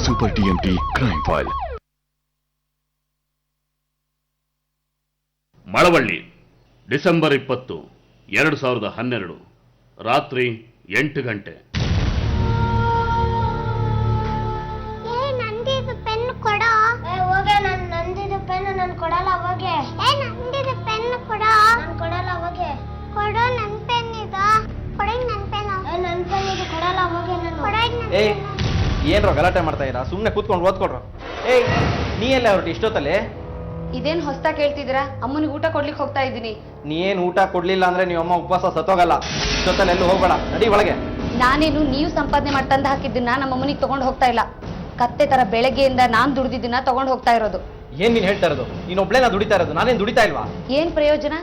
Super TMT crime file. Malavalli December 20, 2012 ರಾತ್ರಿ 8 ಗಂಟೆ. ನಂದಿದು pen ಕೊಡೋ. ಹೋಗೆ ನಂದಿದು ಪೆನ್ ನಾನು ಕೊಡಲ್ಲ. ಹೋಗೆ ನಂದಿದು ಪೆನ್ ಕೊಡೋ. ನಾನು ಕೊಡಲ್ಲ. ಹೋಗೆ ಕೊಡೋ. ನನ್ನ ಪೆನ್ ಇದು ಕೊಡಿ. ನನ್ನ ಪೆನ್ ನನ್ನ ಪೆನ್ ಇದು ಕೊಡಲ್ಲ. ಹೋಗೆ ನಾನು ಕೊಡೋ. ಏನ್ರೋ ಗಲಾಟೆ ಮಾಡ್ತಾ ಇರಾ? ಸುಮ್ಮನೆ ಕೂತ್ಕೊಂಡು ಓದ್ಕೊಡ್ರು. ನೀ ಎಲ್ಲ ಹೊರಟು ಇಷ್ಟೊತ್ತಲ್ಲಿ? ಇದೇನು ಹೊಸ್ತಾ ಕೇಳ್ತಿದ್ದೀರಾ? ಅಮ್ಮನಿಗೆ ಊಟ ಕೊಡ್ಲಿಕ್ಕೆ ಹೋಗ್ತಾ ಇದ್ದೀನಿ. ನೀ ಏನು ಊಟ ಕೊಡ್ಲಿಲ್ಲ ಅಂದ್ರೆ ನೀವು ಅಮ್ಮ ಉಪವಾಸ ಸತ್ತೋಗಲ್ಲ. ಇಷ್ಟೊತ್ತಲ್ಲಿ ಎಲ್ಲೂ ಹೋಗ್ಬೇಡ, ನಡಿ ಒಳಗೆ. ನಾನೇನು ನೀವು ಸಂಪಾದನೆ ಮಾಡ್ತಂದು ಹಾಕಿದ್ದನ್ನ ನಮ್ಮ ಅಮ್ಮನಿಗೆ ತಗೊಂಡು ಹೋಗ್ತಾ ಇಲ್ಲ. ಕತ್ತೆ ತರ ಬೆಳಗ್ಗೆಯಿಂದ ನಾನ್ ದುಡಿದಿದ್ದನ್ನ ತಗೊಂಡು ಹೋಗ್ತಾ ಇರೋದು. ಏನ್ ನೀನ್ ಹೇಳ್ತಾ ಇರೋದು? ನೀನ್ ಒಬ್ಳೇನ ದುಡಿತಾ ಇರೋದು? ನಾನೇನ್ ದುಡಿತಾ ಇಲ್ವಾ? ಏನ್ ಪ್ರಯೋಜನ?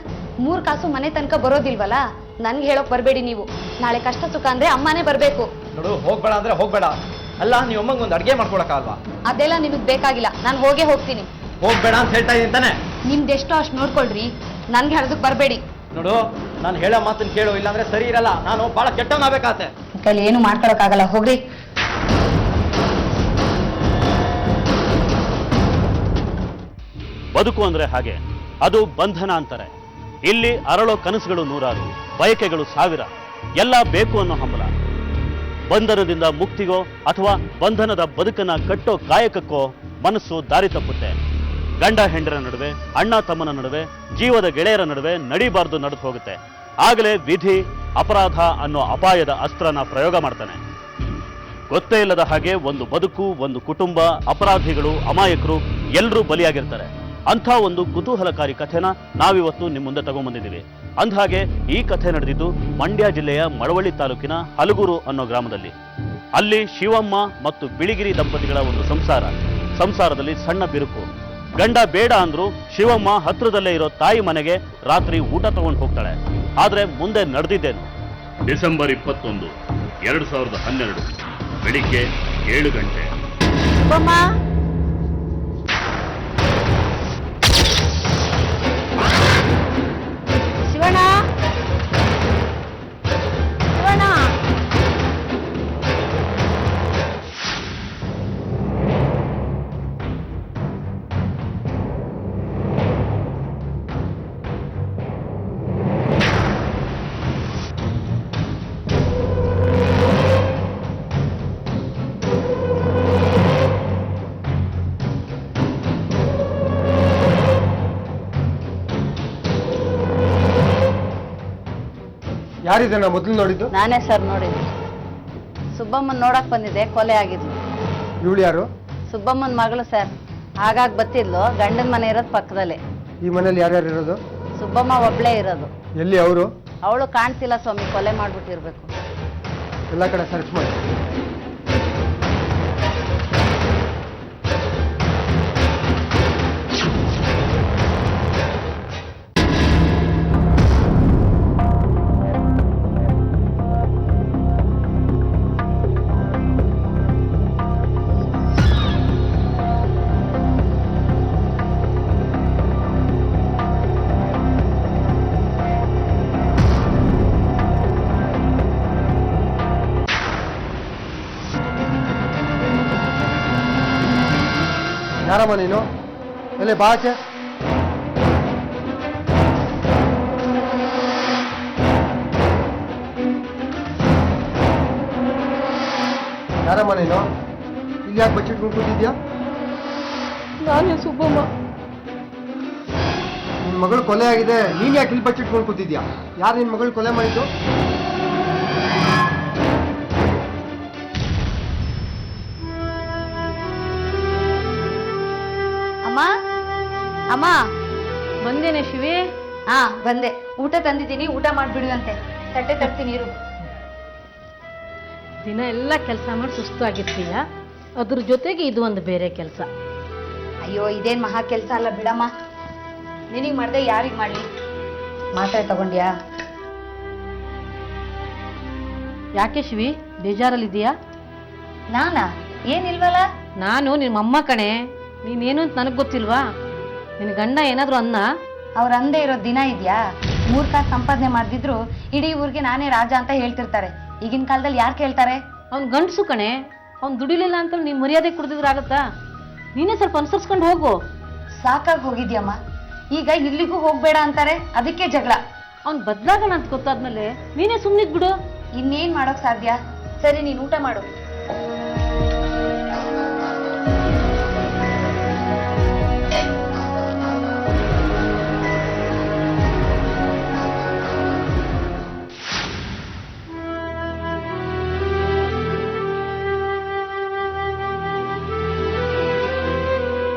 3 ಕಾಸು ಮನೆ ತನಕ ಬರೋದಿಲ್ವಲ್ಲ. ನನ್ಗೆ ಹೇಳೋಕ್ ಬರ್ಬೇಡಿ ನೀವು. ನಾಳೆ ಕಷ್ಟ ಸುಖ ಅಂದ್ರೆ ಅಮ್ಮನೇ ಬರ್ಬೇಕು. ನೋಡು, ಹೋಗ್ಬೇಡ ಅಂದ್ರೆ ಹೋಗ್ಬೇಡ. ಅಲ್ಲ, ನೀವು ಅಮ್ಮಂಗೆ ಒಂದು ಅಡ್ಗೆ ಮಾಡ್ಕೊಳಕ್ಕಾಗಲ್ವಾ? ಅದೆಲ್ಲ ನಿಮಗ್ ಬೇಕಾಗಿಲ್ಲ. ನಾನು ಹೋಗೇ ಹೋಗ್ತೀನಿ. ಹೋಗ್ಬೇಡ ಅಂತ ಹೇಳ್ತಾ ಇದ್ದೀನಿ ತಾನೆ? ನಿಮ್ದೆಷ್ಟೋ ಅಷ್ಟು ನೋಡ್ಕೊಳ್ರಿ, ನನ್ಗೆ ಹೇಳೋದಕ್ ಬರ್ಬೇಡಿ. ನೋಡು, ನಾನು ಹೇಳೋ ಮಾತನ್ನ ಕೇಳು, ಇಲ್ಲಾಂದ್ರೆ ಸರಿ ಇರಲ್ಲ. ನಾನು ಬಹಳ ಕೆಟ್ಟವನಾಗಬೇಕಾಗತ್ತೆ. ಕೈಲಿ ಏನು ಮಾಡ್ಕೊಳಕ್ಕಾಗಲ್ಲ, ಹೋಗ್ರಿ. ಬದುಕು ಅಂದ್ರೆ ಹಾಗೆ, ಅದು ಬಂಧನ ಅಂತಾರೆ. ಇಲ್ಲಿ ಅರಳೋ ಕನಸುಗಳು 100, ಬಯಕೆಗಳು 1000, ಎಲ್ಲ ಬೇಕು ಅನ್ನೋ ಹಂಬಲ. ಬಂಧನದಿಂದ ಮುಕ್ತಿಗೋ ಅಥವಾ ಬಂಧನದ ಬದುಕನ್ನ ಕಟ್ಟೋ ಕಾಯಕಕ್ಕೋ ಮನಸ್ಸು ದಾರಿ ತಪ್ಪುತ್ತೆ. ಗಂಡ ಹೆಂಡರ ನಡುವೆ, ಅಣ್ಣ ತಮ್ಮನ ನಡುವೆ, ಜೀವದ ಗೆಳೆಯರ ನಡುವೆ ನಡಿಬಾರ್ದು ನಡೆದು ಹೋಗುತ್ತೆ. ಆಗಲೇ ವಿಧಿ ಅಪರಾಧ ಅನ್ನೋ ಅಪಾಯದ ಅಸ್ತ್ರನ ಪ್ರಯೋಗ ಮಾಡ್ತಾನೆ. ಗೊತ್ತೇ ಇಲ್ಲದ ಹಾಗೆ ಒಂದು ಬದುಕು, ಒಂದು ಕುಟುಂಬ, ಅಪರಾಧಿಗಳು, ಅಮಾಯಕರು ಎಲ್ಲರೂ ಬಲಿಯಾಗಿರ್ತಾರೆ. ಅಂಥ ಒಂದು ಕುತೂಹಲಕಾರಿ ಕಥೆನ ನಾವಿವತ್ತು ನಿಮ್ಮ ಮುಂದೆ ತಗೊಂಡ್ಬಂದಿದ್ದೀವಿ. ಅಂದಹಾಗೆ ಈ ಕಥೆ ನಡೆದಿದ್ದು ಮಂಡ್ಯ ಜಿಲ್ಲೆಯ ಮಳವಳ್ಳಿ ತಾಲೂಕಿನ ಹಲಗೂರು ಅನ್ನೋ ಗ್ರಾಮದಲ್ಲಿ. ಅಲ್ಲಿ ಶಿವಮ್ಮ ಮತ್ತು ಬಿಳಿಗಿರಿ ದಂಪತಿಗಳ ಒಂದು ಸಂಸಾರದಲ್ಲಿ ಸಣ್ಣ ಬಿರುಕು. ಗಂಡ ಬೇಡ ಅಂದ್ರು ಶಿವಮ್ಮ ಹತ್ರದಲ್ಲೇ ಇರೋ ತಾಯಿ ಮನೆಗೆ ರಾತ್ರಿ ಊಟ ತಗೊಂಡು ಹೋಗ್ತಾಳೆ. ಆದ್ರೆ ಮುಂದೆ ನಡೆದಿದ್ದೇನು? ಡಿಸೆಂಬರ್ 21, 2012 ಬೆಳಿಗ್ಗೆ 7 ಗಂಟೆ. ಶಿವಣ್ಣ, ಶಿವಣ್ಣ, ಯಾರಿದನ್ನ ಮೊದಲು ನೋಡಿದ್ದು? ನಾನೇ ಸರ್ ನೋಡಿದ್ದು. ಸುಬ್ಬಮ್ಮನ್ ನೋಡಕ್ ಬಂದಿದ್ದೆ, ಕೊಲೆ ಆಗಿದ್ಲು. ಇವಳು ಯಾರು? ಸುಬ್ಬಮ್ಮನ ಮಗಳು ಸರ್. ಹಾಗಾಗಿ ಬತ್ತಿದ್ಲು. ಗಂಡನ ಮನೆ ಇರೋದು ಪಕ್ಕದಲ್ಲೇ. ಈ ಮನೇಲಿ ಯಾರ್ಯಾರು ಇರೋದು? ಸುಬ್ಬಮ್ಮ ಒಬ್ಳೇ ಇರೋದು. ಎಲ್ಲಿ ಅವರು? ಅವಳು ಕಾಣ್ತಿಲ್ಲ ಸ್ವಾಮಿ, ಕೊಲೆ ಮಾಡ್ಬಿಟ್ಟಿರ್ಬೇಕು. ಎಲ್ಲ ಕಡೆ ಸರ್ಚ್ ಮಾಡಿ. ಯಾರಮ್ಮ ನೀನು? ಎಲ್ಲಿ ಬಾಚೆ? ಯಾರಮ್ಮ ನೀನು? ಇಲ್ಲಿ ಯಾಕೆ ಬಚ್ಚಿಟ್ಕೊಂಡು ಕೂತಿದ್ಯಾ? ನಾನೇ ಸುಬ್ಬಮ್ಮ. ನಿನ್ ಮಗಳು ಕೊಲೆ ಆಗಿದೆ, ನೀನ್ ಯಾಕೆ ಇಲ್ಲಿ ಬಚ್ಚಿಟ್ಕೊಂಡು ಕೂತಿದ್ಯಾ? ಯಾರು ನಿನ್ ಮಗಳು ಕೊಲೆ ಮಾಡಿದ್ದು? ಅಮ್ಮ, ಬಂದೇನೆ ಶಿವಿ? ಹಾ ಬಂದೆ. ಊಟ ತಂದಿದ್ದೀನಿ, ಊಟ ಮಾಡ್ಬಿಡುವಂತೆ. ತಟ್ಟೆ ತರ್ತೀನಿ ಇರು. ದಿನ ಎಲ್ಲ ಕೆಲಸ ಮಾಡಿ ಸುಸ್ತಾಗಿರ್ತೀಯ, ಅದ್ರ ಜೊತೆಗೆ ಇದು ಒಂದು ಬೇರೆ ಕೆಲಸ. ಅಯ್ಯೋ, ಇದೇನ್ ಮಹಾ ಕೆಲಸ ಅಲ್ಲ ಬಿಡಮ್ಮ. ನಿನಗೆ ಮಾಡ್ದೆ ಯಾರಿಗೆ ಮಾಡ್ಲಿ? ಮಾತ್ರೆ ತಗೊಂಡ್ಯಾ? ಯಾಕೆ ಶಿವಿ, ಬೇಜಾರಲ್ಲಿದ್ದೀಯಾ? ನಾನಾ? ಏನಿಲ್ವಲ್ಲ. ನಾನು ನಿಮ್ಮ ಅಮ್ಮ ಕಣೆ. ನೀನೇನು ಅಂತ ನನಗೆ ಗೊತ್ತಿಲ್ವಾ? ನಿನ್ನ ಗಂಡ ಏನಾದ್ರು ಅನ್ನ? ಅವ್ರ ಅಂದೇ ಇರೋ ದಿನ ಇದ್ಯಾ? 3 ಕಾಸು ಸಂಪಾದನೆ ಮಾಡ್ದಿದ್ರು ಇಡೀ ಊರಿಗೆ ನಾನೇ ರಾಜ ಅಂತ ಹೇಳ್ತಿರ್ತಾರೆ. ಈಗಿನ ಕಾಲದಲ್ಲಿ ಯಾರು ಕೇಳ್ತಾರೆ? ಅವ್ನು ಗಂಡಸು ಕಣೆ. ಅವ್ನು ದುಡಿಲಿಲ್ಲ ಅಂತ ನೀನು ಮರ್ಯಾದೆ ಕುಡ್ದಿದ್ರೆ ಆಗತ್ತಾ? ನೀನೇ ಸ್ವಲ್ಪ ಅನುಸರಿಸ್ಕೊಂಡು ಹೋಗು. ಸಾಕಾಗಿ ಹೋಗಿದ್ಯಮ್ಮ. ಈಗ ಇಲ್ಲಿಗೂ ಹೋಗ್ಬೇಡ ಅಂತಾರೆ, ಅದಕ್ಕೆ ಜಗಳ. ಅವ್ನು ಬದ್ಲಾಗೋಣ ಅಂತ ಗೊತ್ತಾದ್ಮೇಲೆ ನೀನೇ ಸುಮ್ಮನಿದ್ ಬಿಡು. ಇನ್ನೇನ್ ಮಾಡೋಕ್ ಸಾಧ್ಯ? ಸರಿ, ನೀನು ಊಟ ಮಾಡು.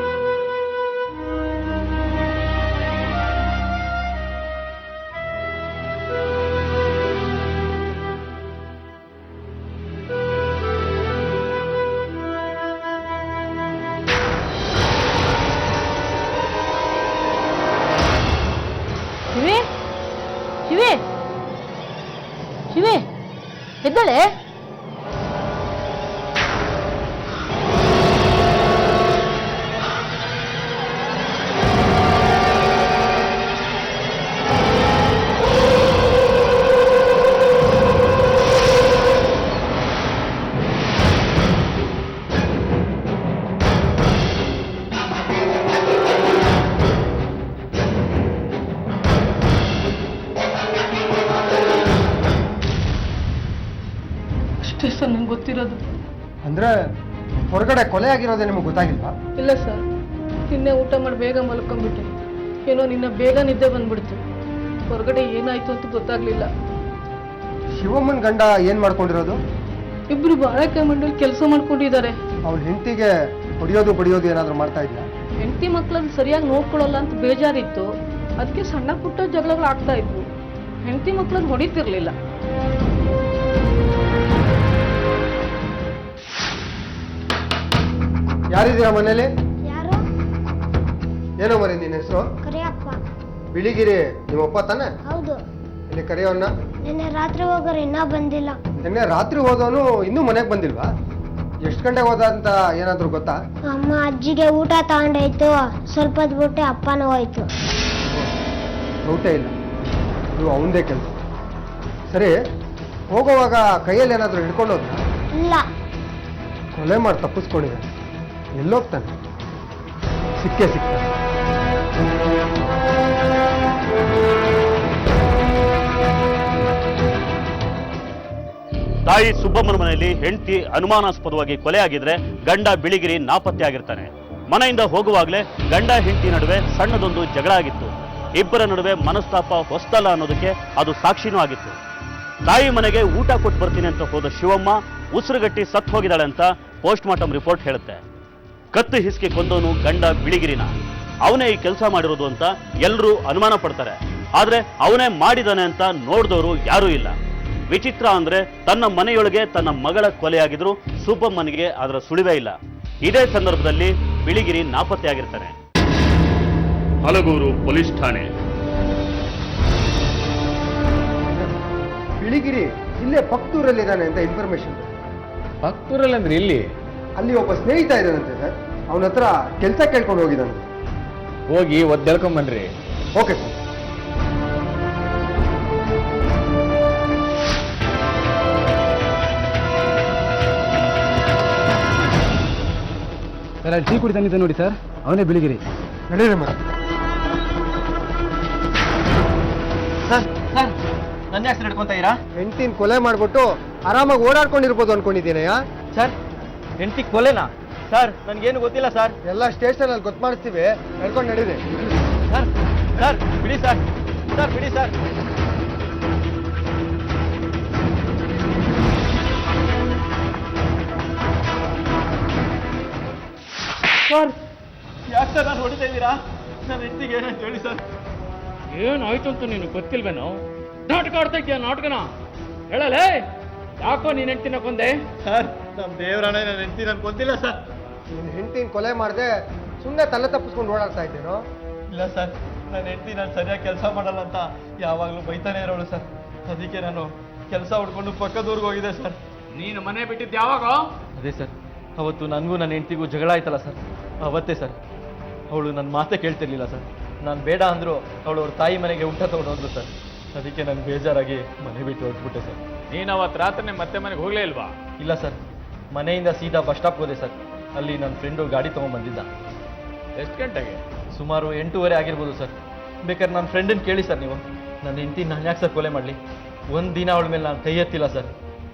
ಶಿವಿ, ಶಿವಿ, ಶಿವಿ, ಎದ್ದಳೆ. ಅಷ್ಟೇ ಸರ್ ನಂಗೆ ಗೊತ್ತಿರೋದು. ಅಂದ್ರೆ ಹೊರಗಡೆ ಕೊಲೆ ಆಗಿರೋದೇ ನಿಮಗೆ ಗೊತ್ತಾಗಿಲ್ವಾ? ಇಲ್ಲ ಸರ್, ನಿನ್ನೆ ಊಟ ಮಾಡಿ ಬೇಗ ಮಲ್ಕೊಂಡ್ಬಿಟ್ಟೆ. ಏನೋ ನಿನ್ನ ಬೇಗ ನಿದ್ದೆ ಬಂದ್ಬಿಡ್ತು. ಹೊರಗಡೆ ಏನಾಯ್ತು ಅಂತ ಗೊತ್ತಾಗ್ಲಿಲ್ಲ. ಶಿವಮ್ಮನ ಗಂಡ ಏನ್ ಮಾಡ್ಕೊಂಡಿರೋದು? ಇಬ್ರು ಬಾಳಕೆ ಮಂಡಳಿ ಕೆಲಸ ಮಾಡ್ಕೊಂಡಿದ್ದಾರೆ. ಅವಳ ಹೆಂಡತಿಗೆ ಹೊಡಿಯೋದು ಏನಾದ್ರು ಮಾಡ್ತಾ ಇದ್ದ? ಹೆಂಡತಿ ಮಕ್ಳನ್ನ ಸರಿಯಾಗಿ ನೋಡ್ಕೊಳ್ಳಲ್ಲ ಅಂತ ಬೇಜಾರಿತ್ತು. ಅದಕ್ಕೆ ಸಣ್ಣ ಪುಟ್ಟ ಜಗಳಗಳು ಆಗ್ತಾ ಇದ್ವು. ಹೆಂಡತಿ ಮಕ್ಳನ್ನ ಹೊಡಿತಿರ್ಲಿಲ್ಲ. ಯಾರಿದ್ದೀರಾ ಮನೇಲಿ? ಯಾರು? ಏನೋ ಮರಿ ನಿನ್ನ ಹೆಸರು? ಕರಿಯಪ್ಪ. ಬಿಳಿಗಿರಿ ನಿಮ್ಮಪ್ಪ ತಾನೆ? ಹೌದು. ಇಲ್ಲಿ ಕರೆಯೋನ್ನ. ನಿನ್ನೆ ರಾತ್ರಿ ಹೋಗೋರು ಇನ್ನೂ ಬಂದಿಲ್ಲ. ನಿನ್ನೆ ರಾತ್ರಿ ಹೋದವನು ಇನ್ನೂ ಮನೆಗೆ ಬಂದಿಲ್ವಾ? ಎಷ್ಟು ಗಂಟೆಗೆ ಹೋದ ಅಂತ ಏನಾದ್ರು ಗೊತ್ತಾ? ಅಮ್ಮ ಅಜ್ಜಿಗೆ ಊಟ ತಗೊಂಡಾಯ್ತು. ಸ್ವಲ್ಪ ಹೊತ್ತು ಬಿಟ್ಟು ಅಪ್ಪನೂ ಹೋಯ್ತು. ಔಟೇ ಇಲ್ಲ, ಇದು ಅವಂದೇ ಕೆಲಸ. ಸರಿ, ಹೋಗುವಾಗ ಕೈಯಲ್ಲಿ ಏನಾದ್ರು ಹಿಡ್ಕೊಂಡು ಹೋದ? ಇಲ್ಲ. ಕೊಲೆ ಮಾಡಿ ತಪ್ಪಿಸ್ಕೊಂಡಿದೆ. ಎಲ್ಲೋಗ್ತಾನೆ? ಸಿಕ್ಕೇ ಸಿಗ್ತಾನೆ. ತಾಯಿ ಸುಬ್ಬಮ್ಮನ ಮನೆಯಲ್ಲಿ ಹೆಂಡತಿ ಅನುಮಾನಾಸ್ಪದವಾಗಿ ಕೊಲೆ ಆಗಿದ್ರೆ ಗಂಡ ಬಿಳಿಗಿರಿ ನಾಪತ್ತೆ ಆಗಿರ್ತಾನೆ. ಮನೆಯಿಂದ ಹೋಗುವಾಗಲೇ ಗಂಡ ಹೆಂಡತಿ ನಡುವೆ ಸಣ್ಣದೊಂದು ಜಗಳ ಆಗಿತ್ತು. ಇಬ್ಬರ ನಡುವೆ ಮನಸ್ತಾಪ ಹೊಸ್ತಲ್ಲ ಅನ್ನೋದಕ್ಕೆ ಅದು ಸಾಕ್ಷಿನೂ ಆಗಿತ್ತು. ತಾಯಿ ಮನೆಗೆ ಊಟ ಕೊಟ್ಟು ಬರ್ತೀನಿ ಅಂತ ಹೋದ ಶಿವಮ್ಮ ಉಸಿರುಗಟ್ಟಿ ಸತ್ತು ಹೋಗಿದ್ದಾಳೆ ಅಂತ ಪೋಸ್ಟ್ ಮಾರ್ಟಮ್ ರಿಪೋರ್ಟ್ ಹೇಳುತ್ತೆ. ಕತ್ತು ಹಿಸ್ಕಿ ಕೊಂದವನು ಗಂಡ ಬಿಳಿಗಿರಿನ. ಅವನೇ ಈ ಕೆಲಸ ಮಾಡಿರೋದು ಅಂತ ಎಲ್ಲರೂ ಅನುಮಾನ ಪಡ್ತಾರೆ. ಆದ್ರೆ ಅವನೇ ಮಾಡಿದಾನೆ ಅಂತ ನೋಡಿದವರು ಯಾರೂ ಇಲ್ಲ. ವಿಚಿತ್ರ ಅಂದ್ರೆ ತನ್ನ ಮನೆಯೊಳಗೆ ತನ್ನ ಮಗಳ ಕೊಲೆಯಾಗಿದ್ರು ಸುಬ್ಬಮ್ಮನಿಗೆ ಅದರ ಸುಳಿವೇ ಇಲ್ಲ. ಇದೇ ಸಂದರ್ಭದಲ್ಲಿ ಬಿಳಿಗಿರಿ ನಾಪತ್ತೆಯಾಗಿರ್ತಾನೆ. ಹಲಗೂರು ಪೊಲೀಸ್ ಠಾಣೆ. ಬಿಳಿಗಿರಿ ಇಲ್ಲೇ ಪಕ್ತೂರಲ್ಲಿದ್ದಾನೆ ಅಂತ ಇನ್ಫಾರ್ಮೇಶನ್. ಪಕ್ಕೂರಲ್ಲಿ ಅಂದ್ರೆ ಇಲ್ಲಿ? ಅಲ್ಲಿ ಒಬ್ಬ ಸ್ನೇಹಿತ ಇದ್ದಾನಂತೆ ಸರ್. ಅವನ ಹತ್ರ ಕೆಲಸ ಕೇಳ್ಕೊಂಡು ಹೋಗಿದ್ದಾನೆ. ಹೋಗಿ ಒದ್ದೇಳ್ಕೊಂಬನ್ರಿ. Okay sir. ಸರ್, ಅಲ್ಲಿ ಟೀ ಕುಡಿದಂಗಿದೆ ನೋಡಿ ಸರ್, ಅವನೇ ಬಿಳಿಗಿರಿ. ನಡೀರಿ ಮತ್ತೆ. ಸರ್ ಸರ್, ನನ್ನ ಯಾಕೆ ಹಿಡ್ಕೊಂತ ಇರಾ? ಹೆಂಡತಿನ ಕೊಲೆ ಮಾಡ್ಬಿಟ್ಟು ಆರಾಮಾಗಿ ಓಡಾಡ್ಕೊಂಡಿರ್ಬೋದು ಅನ್ಕೊಂಡಿದ್ದೀನಯ್ಯ. ಸರ್, ಹೆಂಡತಿ ಕೊಲೆನಾ? ಸರ್, ನನ್ಗೇನು ಗೊತ್ತಿಲ್ಲ ಸರ್. ಎಲ್ಲ ಸ್ಟೇಷನ್ ಅಲ್ಲಿ ಗೊತ್ತು ಮಾಡಿಸ್ತೀವಿ, ನಡ್ಕೊಂಡು ನಡೀರಿ. ಸರ್ ಸರ್ ಬಿಡಿ ಸರ್, ಸರ್ ಬಿಡಿ ಸರ್. ಸರ್, ಯಾಕೆ ಸರ್ ನಾನು ಹೊಡಿತಾ ಇದ್ದೀರಾ? ನನ್ನ ಹೆಂಡತಿಗೆ ಏನಾಯ್ತು ಹೇಳಿ ಸರ್. ಏನಾಯ್ತು ಅಂತ ನೀನು ಗೊತ್ತಿಲ್ವೇನೋ? ನಾಟಕ ಆಡ್ತಾ ಇದೆಯಾ? ನಾಟಕನ ಹೇಳಲೇ. ಯಾಕೋ ನೀನ್ ಹೆಂಡ್ತಿನ ಕೊಂದೆ? ಸರ್, ನಮ್ಮ ದೇವರಾಣೆ ನನ್ನ ಹೆಂಡತಿ ನಾನು ಕೊಂದಿಲ್ಲ ಸರ್. ನಿನ್ನ ಹೆಂಡತಿನ ಕೊಲೆ ಮಾಡದೆ ಸುಮ್ಮನೆ ತಲೆ ತಪ್ಪಿಸ್ಕೊಂಡು ಓಡಾಡ್ತಾ ಇದ್ದೇನೋ? ಇಲ್ಲ ಸರ್, ನನ್ನ ಹೆಂಡತಿ ನಾನು ಸರಿಯಾಗಿ ಕೆಲಸ ಮಾಡಲ್ಲ ಅಂತ ಯಾವಾಗಲೂ ಬೈತಾನೆ ಇರೋಳು ಸರ್. ಅದಕ್ಕೆ ನಾನು ಕೆಲಸ ಹುಡ್ಕೊಂಡು ಪಕ್ಕದೂರ್ಗೆ ಹೋಗಿದೆ ಸರ್. ನೀನು ಮನೆ ಬಿಟ್ಟಿದ್ದು ಯಾವಾಗ? ಅದೇ ಸರ್, ಅವತ್ತು ನನಗೂ ನನ್ನ ಹೆಂಡತಿಗೂ ಜಗಳ ಆಯ್ತಲ್ಲ ಸರ್, ಅವತ್ತೇ ಸರ್. ಅವಳು ನನ್ನ ಮಾತೇ ಕೇಳ್ತಿರ್ಲಿಲ್ಲ ಸರ್. ನಾನು ಬೇಡ ಅಂದರೂ ಅವಳು ಅವ್ರ ತಾಯಿ ಮನೆಗೆ ಊಟ ತಗೊಂಡು ಹೋದ್ಲು ಸರ್. ಅದಕ್ಕೆ ನಾನು ಬೇಜಾರಾಗಿ ಮನೆ ಬಿಟ್ಟು ಹೊರಟ್ಬಿಟ್ಟೆ ಸರ್. ನೀನು ಅವತ್ತು ರಾತ್ರಿ ಮತ್ತೆ ಮನೆಗೆ ಹೋಗ್ಲೇ ಇಲ್ವಾ? ಇಲ್ಲ ಸರ್, ಮನೆಯಿಂದ ಸೀದಾ ಬಸ್ ಸ್ಟಾಪ್ಗೆ ಹೋದೆ ಸರ್. ಅಲ್ಲಿ ನನ್ನ ಫ್ರೆಂಡು ಗಾಡಿ ತೊಗೊಂಡ್ಬಂದಿದ್ದ. ಎಷ್ಟು ಗಂಟೆಗೆ? ಸುಮಾರು 8:30 ಆಗಿರ್ಬೋದು ಸರ್. ಬೇಕಾದ್ರೆ ನನ್ನ ಫ್ರೆಂಡನ್ನು ಕೇಳಿ ಸರ್ ನೀವು. ನನ್ನ ಹೆಂಡತಿ ನಾನು ಯಾಕೆ ಸರ್ ಕೊಲೆ ಮಾಡಲಿ? ಒಂದು ದಿನ ಅವಳ ಮೇಲೆ ನಾನು ಕೈ ಎತ್ತಿಲ್ಲ ಸರ್.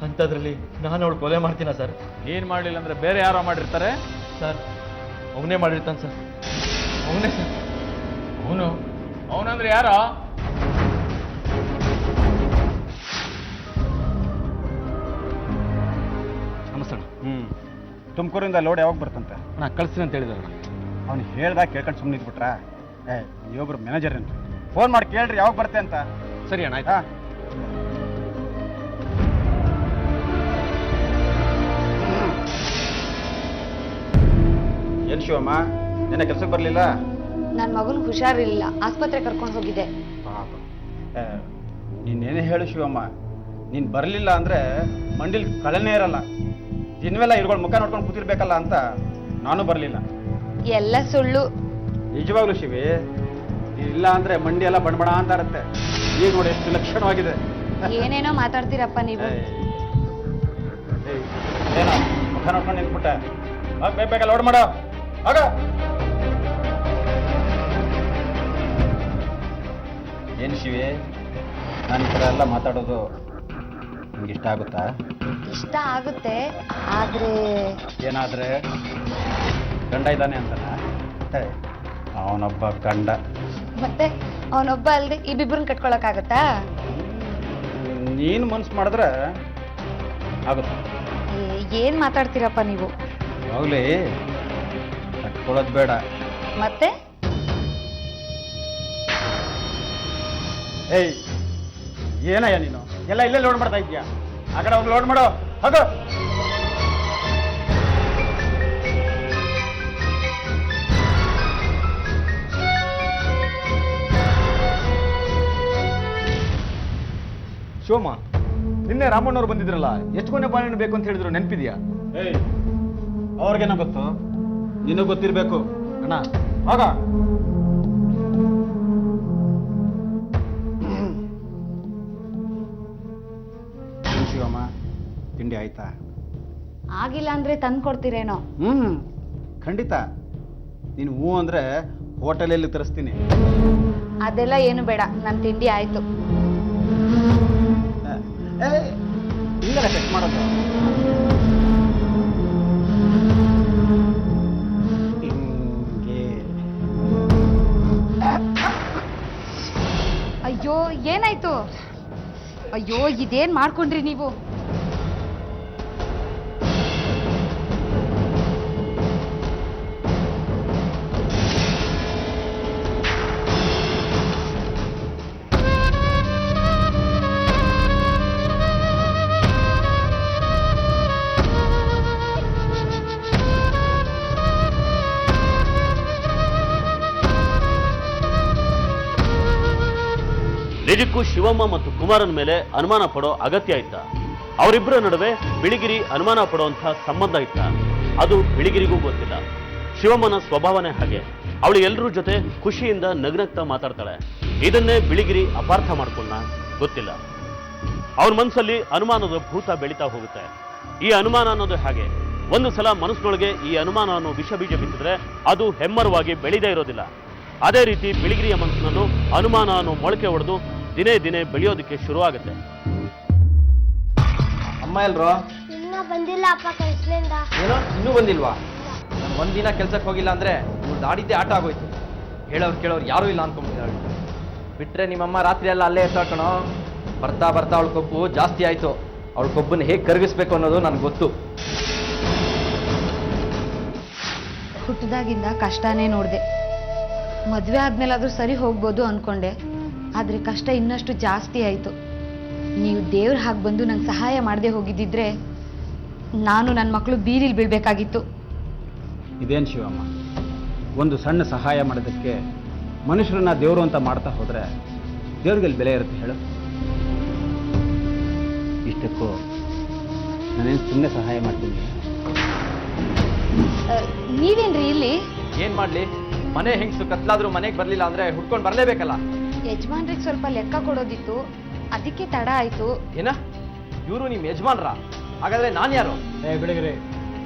ಅಂಥದ್ರಲ್ಲಿ ನಾನು ಅವಳು ಕೊಲೆ ಮಾಡ್ತೀನ ಸರ್? ನೀನು ಮಾಡಲಿಲ್ಲ ಅಂದರೆ ಬೇರೆ ಯಾರೋ ಮಾಡಿರ್ತಾರೆ ಸರ್. ಅವನೇ ಮಾಡಿರ್ತಾನೆ ಸರ್. ಅವನೇ ಸರ್. ಅವನಂದ್ರೆ ಯಾರೋ? ನಮಸ್ತೆ. ತುಮಕೂರಿಂದ ಲೋಡ್ ಯಾವಾಗ ಬರ್ತಂತೆ? ಅಣ್ಣ ಕಳಿಸ್ತೀನಿ ಅಂತ ಹೇಳಿದ್ರಣ್ಣ. ಅವ್ನು ಹೇಳ್ದಾಗ ಕೇಳ್ಕೊಂಡು ಸುಮ್ಮನೆ ಇದ್ಬಿಟ್ರಾ? ನೀವೊಬ್ರು ಮ್ಯಾನೇಜರ್ ಏನ್ರಿ, ಫೋನ್ ಮಾಡಿ ಕೇಳ್ರಿ ಯಾವಾಗ ಬರ್ತೆ ಅಂತ. ಸರಿ ಅಣ್ಣ, ಆಯ್ತಾ? ಏನು ಶಿವಮ್ಮ, ನಿನ್ನೆ ಕೆಲಸಕ್ಕೆ ಬರಲಿಲ್ಲ? ನನ್ನ ಮಗನ ಹುಷಾರಿರ್ಲಿಲ್ಲ, ಆಸ್ಪತ್ರೆ ಕರ್ಕೊಂಡು ಹೋಗಿದ್ದೆ. ಪಾಪ. ನೀನೇನೇ ಹೇಳು ಶಿವಮ್ಮ, ನೀನು ಬರಲಿಲ್ಲ ಅಂದರೆ ಮಂಡಿಲಿ ಕಳೆನೇ ಇರಲ್ಲ. ದಿನವೆಲ್ಲ ಇರುಗಳು ಮುಖ ನೋಡ್ಕೊಂಡು ಕೂತಿರ್ಬೇಕಲ್ಲ ಅಂತ ನಾನು ಬರಲಿಲ್ಲ. ಎಲ್ಲ ಸುಳ್ಳು. ನಿಜವಾಗ್ಲೂ ಶಿವಿ, ಇಲ್ಲ ಅಂದರೆ ಮಂಡಿ ಎಲ್ಲ ಬಣಬಣ ಅಂತ ಇರುತ್ತೆ. ಈಗ ನೋಡಿ ಎಷ್ಟು ಲಕ್ಷಣವಾಗಿದೆ. ಏನೇನೋ ಮಾತಾಡ್ತೀರಪ್ಪ ನೀವು. ಏನೋ ಮುಖ ನೋಡ್ಕೊಂಡು ನಿಂತ್ಬಿಟ್ಟೆ. ಬೇಕಲ್ಲ ಲೋಡ್ ಮಾಡೋ ಆಗ. ಏನು ಶಿವಿ, ನಾನು ಈ ಥರ ಎಲ್ಲ ಮಾತಾಡೋದು ನಿಮ್ಗೆ ಇಷ್ಟ ಆಗುತ್ತಾ? ಇಷ್ಟ ಆಗುತ್ತೆ, ಆದ್ರೆ ಏನಾದರೆ ಗಂಡ ಇದ್ದಾನೆ ಅಂತಲ್ಲ, ಅವನೊಬ್ಬ ಗಂಡ. ಮತ್ತೆ ಅವನೊಬ್ಬ ಅಲ್ದೆ ಇಬ್ಬಿಬ್ಬರನ್ನ ಕಟ್ಕೊಳಕ್ಕಾಗತ್ತಾ? ನೀನು ಮನ್ಸು ಮಾಡಿದ್ರೆ ಆಗುತ್ತೆ. ಏನ್ ಮಾತಾಡ್ತೀರಪ್ಪ ನೀವು? ಯಾವಾಗಲೇ ಕಟ್ಕೊಳ್ಳೋದು ಬೇಡ. ಮತ್ತೆ ಏಯ್, ಏನಯ್ಯ ನೀನು ಎಲ್ಲ ಇಲ್ಲೇ ಲೋಡ್ ಮಾಡ್ತಾ ಇದ್ಯಾ? ಆ ಕಡೆ ಹೋಗಿ ಲೋಡ್ ಮಾಡೋ, ಹೋಗೋ. ಶಿವಮ್ಮ, ನಿನ್ನೆ ರಾಮಣ್ಣವ್ರು ಬಂದಿದ್ರಲ್ಲ, ಎಷ್ಟು ಕೊನೆ ಬಾಳೆಹಣ್ಣು ಬೇಕು ಅಂತ ಹೇಳಿದ್ರು, ನೆನಪಿದ್ಯಾ? ಏಯ್, ಅವ್ರಿಗೇನೋ ಗೊತ್ತು, ನಿನಗೆ ಗೊತ್ತಿರಬೇಕು. ಅಣ್ಣ ಹೋಗ. ಶಿವಮ್ಮ, ತಿಂಡಿ ಆಯ್ತಾ? ಆಗಿಲ್ಲ ಅಂದ್ರೆ ತಂದು ಕೊಡ್ತೀರೇನೋ? ಖಂಡಿತ. ನೀನು ಹ್ಞೂ ಅಂದರೆ ಹೋಟೆಲಲ್ಲಿ ತರಿಸ್ತೀನಿ. ಅದೆಲ್ಲ ಏನು ಬೇಡ, ನನ್ನ ತಿಂಡಿ ಆಯ್ತು. ಹಿಂಗೆಲ್ಲ ಚೆಕ್ ಮಾಡೋದು? ಹಿಂಗೆ. ಅಯ್ಯೋ, ಏನಾಯ್ತು? ಅಯ್ಯೋ, ಇದೇನ್ ಮಾಡ್ಕೊಂಡ್ರಿ ನೀವು? ನಿಜಕ್ಕೂ ಶಿವಮ್ಮ ಮತ್ತು ಕುಮಾರನ ಮೇಲೆ ಅನುಮಾನ ಪಡೋ ಅಗತ್ಯ ಇತ್ತ? ಅವರಿಬ್ಬರ ನಡುವೆ ಬಿಳಿಗಿರಿ ಅನುಮಾನ ಪಡುವಂಥ ಸಂಬಂಧ ಇತ್ತ? ಅದು ಬಿಳಿಗಿರಿಗೂ ಗೊತ್ತಿಲ್ಲ. ಶಿವಮ್ಮನ ಸ್ವಭಾವನೆ ಹಾಗೆ, ಅವಳು ಎಲ್ಲರ ಜೊತೆ ಖುಷಿಯಿಂದ ನಗ್ನಗ್ತಾ ಮಾತಾಡ್ತಾಳೆ. ಇದನ್ನೇ ಬಿಳಿಗಿರಿ ಅಪಾರ್ಥ ಮಾಡ್ಕೊಳ್ಳ ಗೊತ್ತಿಲ್ಲ. ಅವನ ಮನಸ್ಸಲ್ಲಿ ಅನುಮಾನದ ಭೂತ ಬೆಳೀತಾ ಹೋಗುತ್ತೆ. ಈ ಅನುಮಾನ ಅನ್ನೋದು ಹಾಗೆ, ಒಂದು ಸಲ ಮನಸ್ಸಿನೊಳಗೆ ಈ ಅನುಮಾನ ಅನ್ನೋ ವಿಷ ಬೀಜ ಬಿತ್ತಿದ್ರೆ ಅದು ಹೆಮ್ಮರವಾಗಿ ಬೆಳೀದೇ ಇರೋದಿಲ್ಲ. ಅದೇ ರೀತಿ ಬಿಳಿಗಿರಿಯ ಮನಸ್ಸಿನಲ್ಲೂ ಅನುಮಾನ ಅನ್ನೋ ಮೊಳಕೆ ಹೊಡೆದು ದಿನೇ ದಿನೇ ಬೆಳೆಯೋದಕ್ಕೆ ಶುರುವಾಗುತ್ತೆ. ಅಮ್ಮ ಎಲ್ರೋ? ಇನ್ನೂ ಬಂದಿಲ್ಲ ಅಪ್ಪ ಕೆಲಸದಿಂದ. ಏನೋ ಇನ್ನೂ ಬಂದಿಲ್ವಾ? ನಾನು ಒಂದಿನ ಕೆಲ್ಸಕ್ಕೆ ಹೋಗಿಲ್ಲ ಅಂದ್ರೆ ಇವ್ರು ಆಡಿದ್ದೆ ಆಟ ಆಗೋಯ್ತು. ಹೇಳೋರು ಕೇಳೋರು ಯಾರೂ ಇಲ್ಲ ಅನ್ಕೊಂಡ್ಬಿಟ್ಟಿದ್ದಾಳೆ. ಬಿಟ್ರೆ ನಿಮ್ಮಮ್ಮ ರಾತ್ರಿ ಎಲ್ಲ ಅಲ್ಲೇ ಎತ್ತಾಕಣೋ. ಬರ್ತಾ ಬರ್ತಾ ಅವಳ ಕೊಬ್ಬು ಜಾಸ್ತಿ ಆಯ್ತು. ಅವಳ ಕೊಬ್ಬನ್ನು ಹೇಗೆ ಕರಗಿಸ್ಬೇಕು ಅನ್ನೋದು ನನಗೆ ಗೊತ್ತು. ಹುಟ್ಟಿದಾಗಿಂದ ಕಷ್ಟನೇ ನೋಡಿದೆ. ಮದುವೆ ಆದ್ಮೇಲಾದ್ರೂ ಸರಿ ಹೋಗ್ಬೋದು ಅನ್ಕೊಂಡೆ, ಆದ್ರೆ ಕಷ್ಟ ಇನ್ನಷ್ಟು ಜಾಸ್ತಿ ಆಯ್ತು. ನೀವು ದೇವ್ರ ಹಾಗೆ ಬಂದು ನಂಗೆ ಸಹಾಯ ಮಾಡದೆ ಹೋಗಿದ್ದಿದ್ರೆ ನಾನು ನನ್ನ ಮಕ್ಕಳು ಬೀದಿಲಿ ಬೀಳ್ಬೇಕಾಗಿತ್ತು. ಇದೇನು ಶಿವಮ್ಮ, ಒಂದು ಸಣ್ಣ ಸಹಾಯ ಮಾಡೋದಕ್ಕೆ ಮನುಷ್ಯರನ್ನ ದೇವರು ಅಂತ ಮಾಡ್ತಾ ಹೋದರೆ ದೇವ್ರಿಗೆ ಬೆಲೆ ಇರುತ್ತೆ ಹೇಳು? ಇಷ್ಟಕ್ಕೂ ನಾನೇನು ಸುಮ್ಮನೆ ಸಹಾಯ ಮಾಡ್ತೀನಿ? ನೀವೇನ್ರಿ ಇಲ್ಲಿ? ಏನ್ ಮಾಡ್ಲಿ, ಮನೆ ಹೆಂಗ್ಸು ಕತ್ಲಾದ್ರೂ ಮನೆಗೆ ಬರ್ಲಿಲ್ಲ ಅಂದ್ರೆ ಹುಡ್ಕೊಂಡು ಬರ್ಲೇಬೇಕಲ್ಲ. ಯಜಮಾನ್ರಿಗೆ ಸ್ವಲ್ಪ ಲೆಕ್ಕ ಕೊಡೋದಿತ್ತು, ಅದಕ್ಕೆ ತಡ ಆಯ್ತು. ಏನ ಇವರು ನಿಮ್ ಯಜಮಾನ್ರ? ಹಾಗಾದ್ರೆ ನಾನು ಯಾರು? ಬಿಡಿಗ್ರಿ